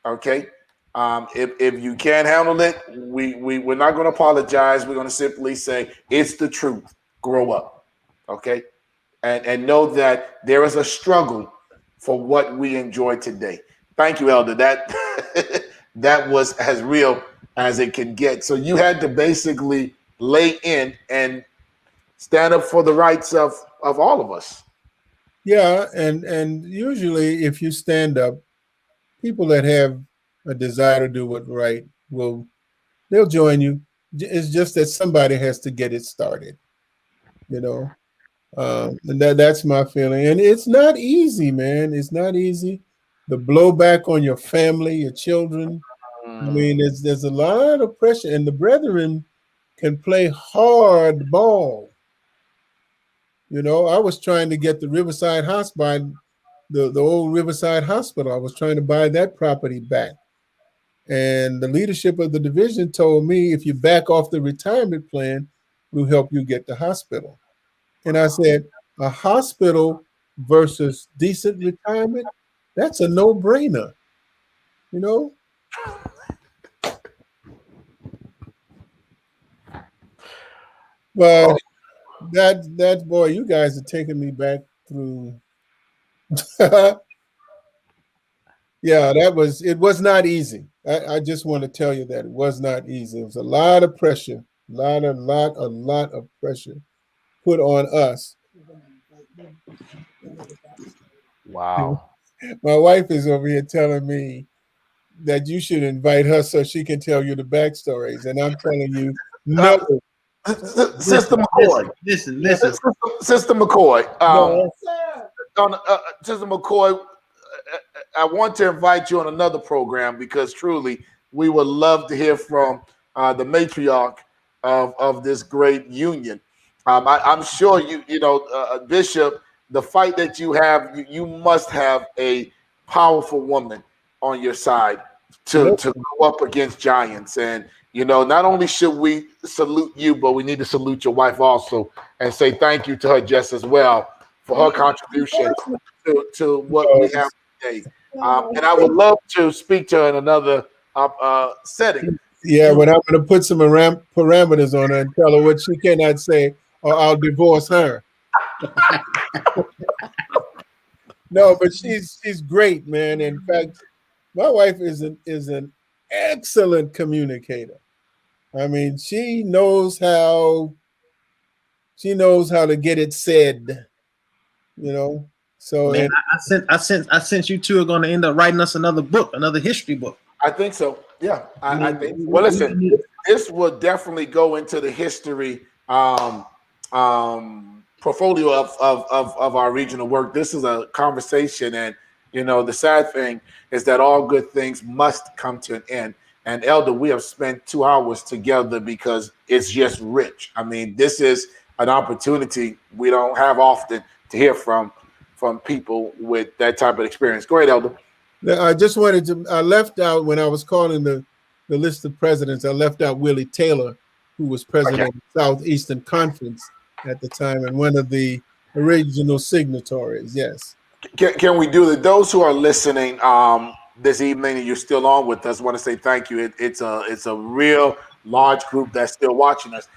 Okay. If you can't handle it, we're not going to apologize. We're going to simply say it's the truth. Grow up. Okay. And know that there is a struggle for what we enjoy today. Thank you, Elder. That was as real as it can get. So you had to basically lay in and stand up for the rights of all of us. Yeah, and usually if you stand up, people that have a desire to do what's right they'll join you. It's just that somebody has to get it started, and that's my feeling. And it's not easy, man. It's not easy. The blowback on your family, your children. I mean, there's a lot of pressure, and the brethren can play hard ball. I was trying to get the Riverside Hospital, the old Riverside Hospital. I was trying to buy that property back. And the leadership of the division told me, if you back off the retirement plan, we'll help you get the hospital. And I said, a hospital versus decent retirement, that's a no-brainer, Well, that boy, you guys are taking me back through. Yeah, it was not easy. I just want to tell you that it was not easy. It was a lot of pressure, a lot of pressure put on us. Wow. My wife is over here telling me that you should invite her so she can tell you the backstories, and I'm telling you, no. Sister McCoy. Listen. Sister McCoy. No. Sister McCoy, I want to invite you on another program because truly we would love to hear from the matriarch of this great union. I'm sure Bishop, the fight that you have, you must have a powerful woman on your side to go up against giants. And not only should we salute you, but we need to salute your wife also and say thank you to her just as well for her contribution to what we have today. And I would love to speak to her in another setting. Yeah, but I'm going to put some parameters on her and tell her what she cannot say, or I'll divorce her. No, but she's great, man. In fact, my wife is an excellent communicator. I mean, she knows how to get it said. So man, I sense you two are going to end up writing us another book, another history book. I think so. Yeah, I think. Well, listen, this will definitely go into the history portfolio of our regional work. This is a conversation, and the sad thing is that all good things must come to an end. And Elder, we have spent 2 hours together because it's just rich. I mean, this is an opportunity we don't have often to hear from people with that type of experience. Go ahead, Elder. I just wanted to. I left out when I was calling the list of presidents. I left out Willie Taylor, who was president of the Southeastern Conference at the time and one of the original signatories. Yes. Can we do that? Those who are listening this evening and you're still on with us, want to say thank you. It's a real large group that's still watching us.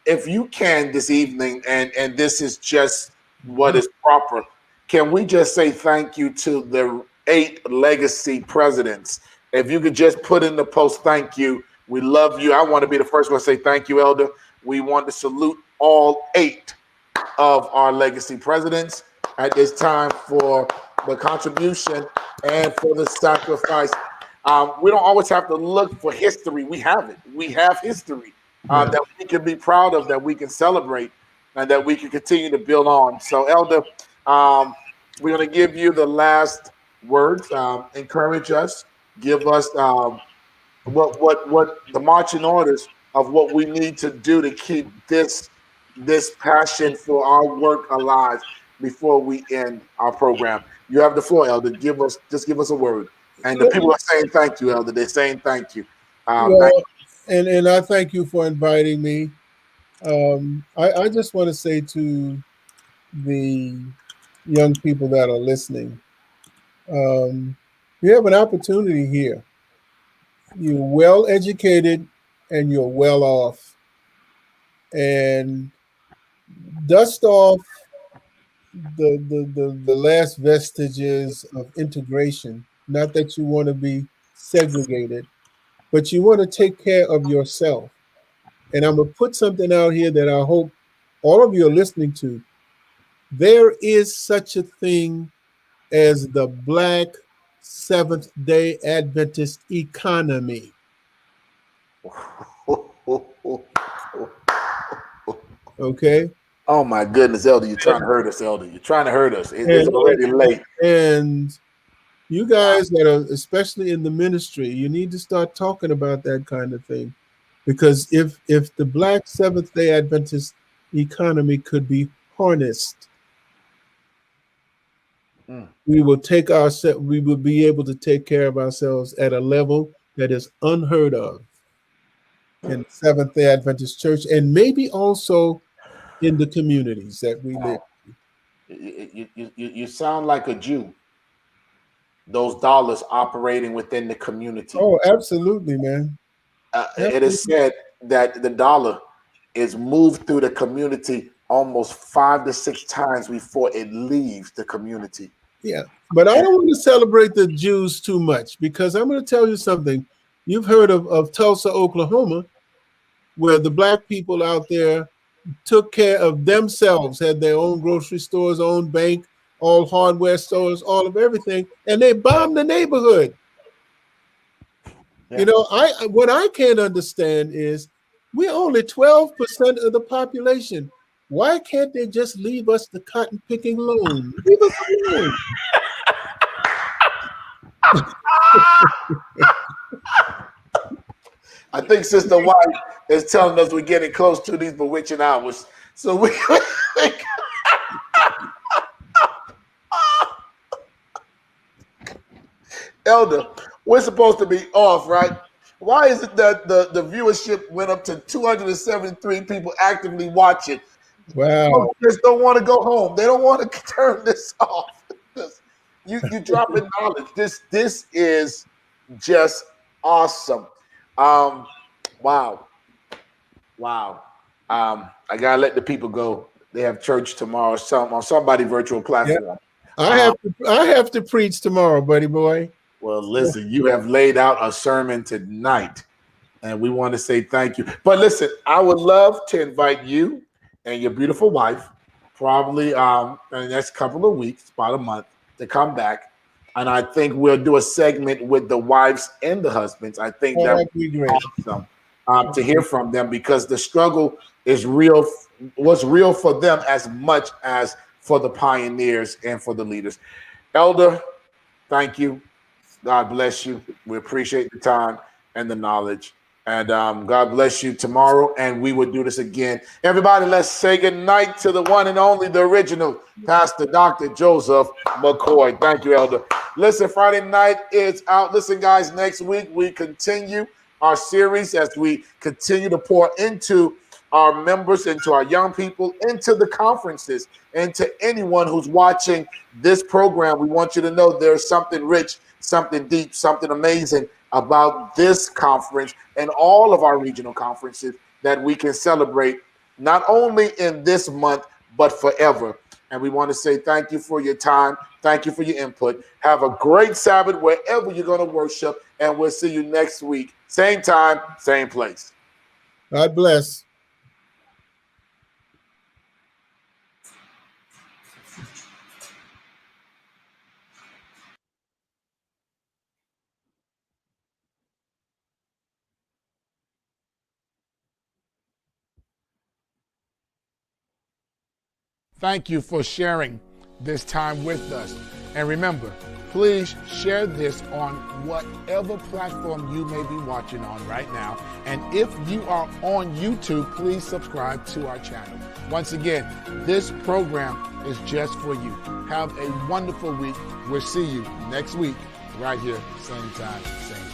If you can this evening, and this is just what is proper, can we just say thank you to the 8 legacy presidents? If you could just put in the post, thank you. We love you. I want to be the first one to say thank you, Elder. We want to salute all 8 of our legacy presidents at this time for the contribution and for the sacrifice. We don't always have to look for history. We have it. We have history that we can be proud of, that we can celebrate, and that we can continue to build on. So, Elder, we're going to give you the last words. Encourage us. Give us what the marching orders of what we need to do to keep this passion for our work alive before we end our program. You have the floor, Elder. Give us a word. And the people are saying thank you, Elder. They're saying thank you. Thank you. And I thank you for inviting me. I just want to say to the young people that are listening, you have an opportunity here. You're well educated and you're well off. And dust off the last vestiges of integration. Not that you want to be segregated, but you want to take care of yourself. And I'm going to put something out here that I hope all of you are listening to. There is such a thing as the Black Seventh-day Adventist economy. Okay? Oh my goodness, Elder, you're trying to hurt us, Elder. You're trying to hurt us. It's already late. And you guys that are especially in the ministry, you need to start talking about that kind of thing. Because if the Black Seventh-day Adventist economy could be harnessed, we will be able to take care of ourselves at a level that is unheard of in Seventh-day Adventist Church, and maybe also in the communities that we live. You sound like a Jew. Those dollars operating within the community. Oh, absolutely, man. It is said that the dollar is moved through the community almost 5 to 6 times before it leaves the community. Yeah, but I don't want to celebrate the Jews too much, because I'm going to tell you something. You've heard of Tulsa, Oklahoma, where the Black people out there took care of themselves, had their own grocery stores, own bank, all hardware stores, all of everything, and they bombed the neighborhood. Yeah. You know, what I can't understand is we're only 12% of the population. Why can't they just leave us the cotton picking alone? Leave us alone. I think Sister White is telling us we're getting close to these bewitching hours. So we Elder, we're supposed to be off, right? Why is it that the viewership went up to 273 people actively watching? Wow. Folks just don't want to go home. They don't want to turn this off. You dropping knowledge. This is just awesome. Wow. I gotta let the people go. They have church tomorrow, on somebody virtual platform. Yeah. I have to preach tomorrow, buddy boy. Well, listen, you have laid out a sermon tonight, and we want to say thank you. But listen, I would love to invite you and your beautiful wife, probably in the next couple of weeks, about a month, to come back. And I think we'll do a segment with the wives and the husbands. I think that would be great. Awesome to hear from them, because the struggle is real, was real for them as much as for the pioneers and for the leaders. Elder, thank you. God bless you. We appreciate the time and the knowledge. And God bless you tomorrow. And we will do this again. Everybody, let's say good night to the one and only, the original Pastor Dr. Joseph McCoy. Thank you, Elder. Listen, Friday night is out. Listen, guys, next week we continue our series as we continue to pour into our members, into our young people, into the conferences, and to anyone who's watching this program. We want you to know there's something rich, something deep, something amazing about this conference and all of our regional conferences that we can celebrate not only in this month, but forever. And we want to say thank you for your time. Thank you for your input. Have a great Sabbath wherever you're going to worship. And we'll see you next week. Same time, same place. God bless. Thank you for sharing this time with us. And remember, please share this on whatever platform you may be watching on right now. And if you are on YouTube, please subscribe to our channel. Once again, this program is just for you. Have a wonderful week. We'll see you next week right here, same time, same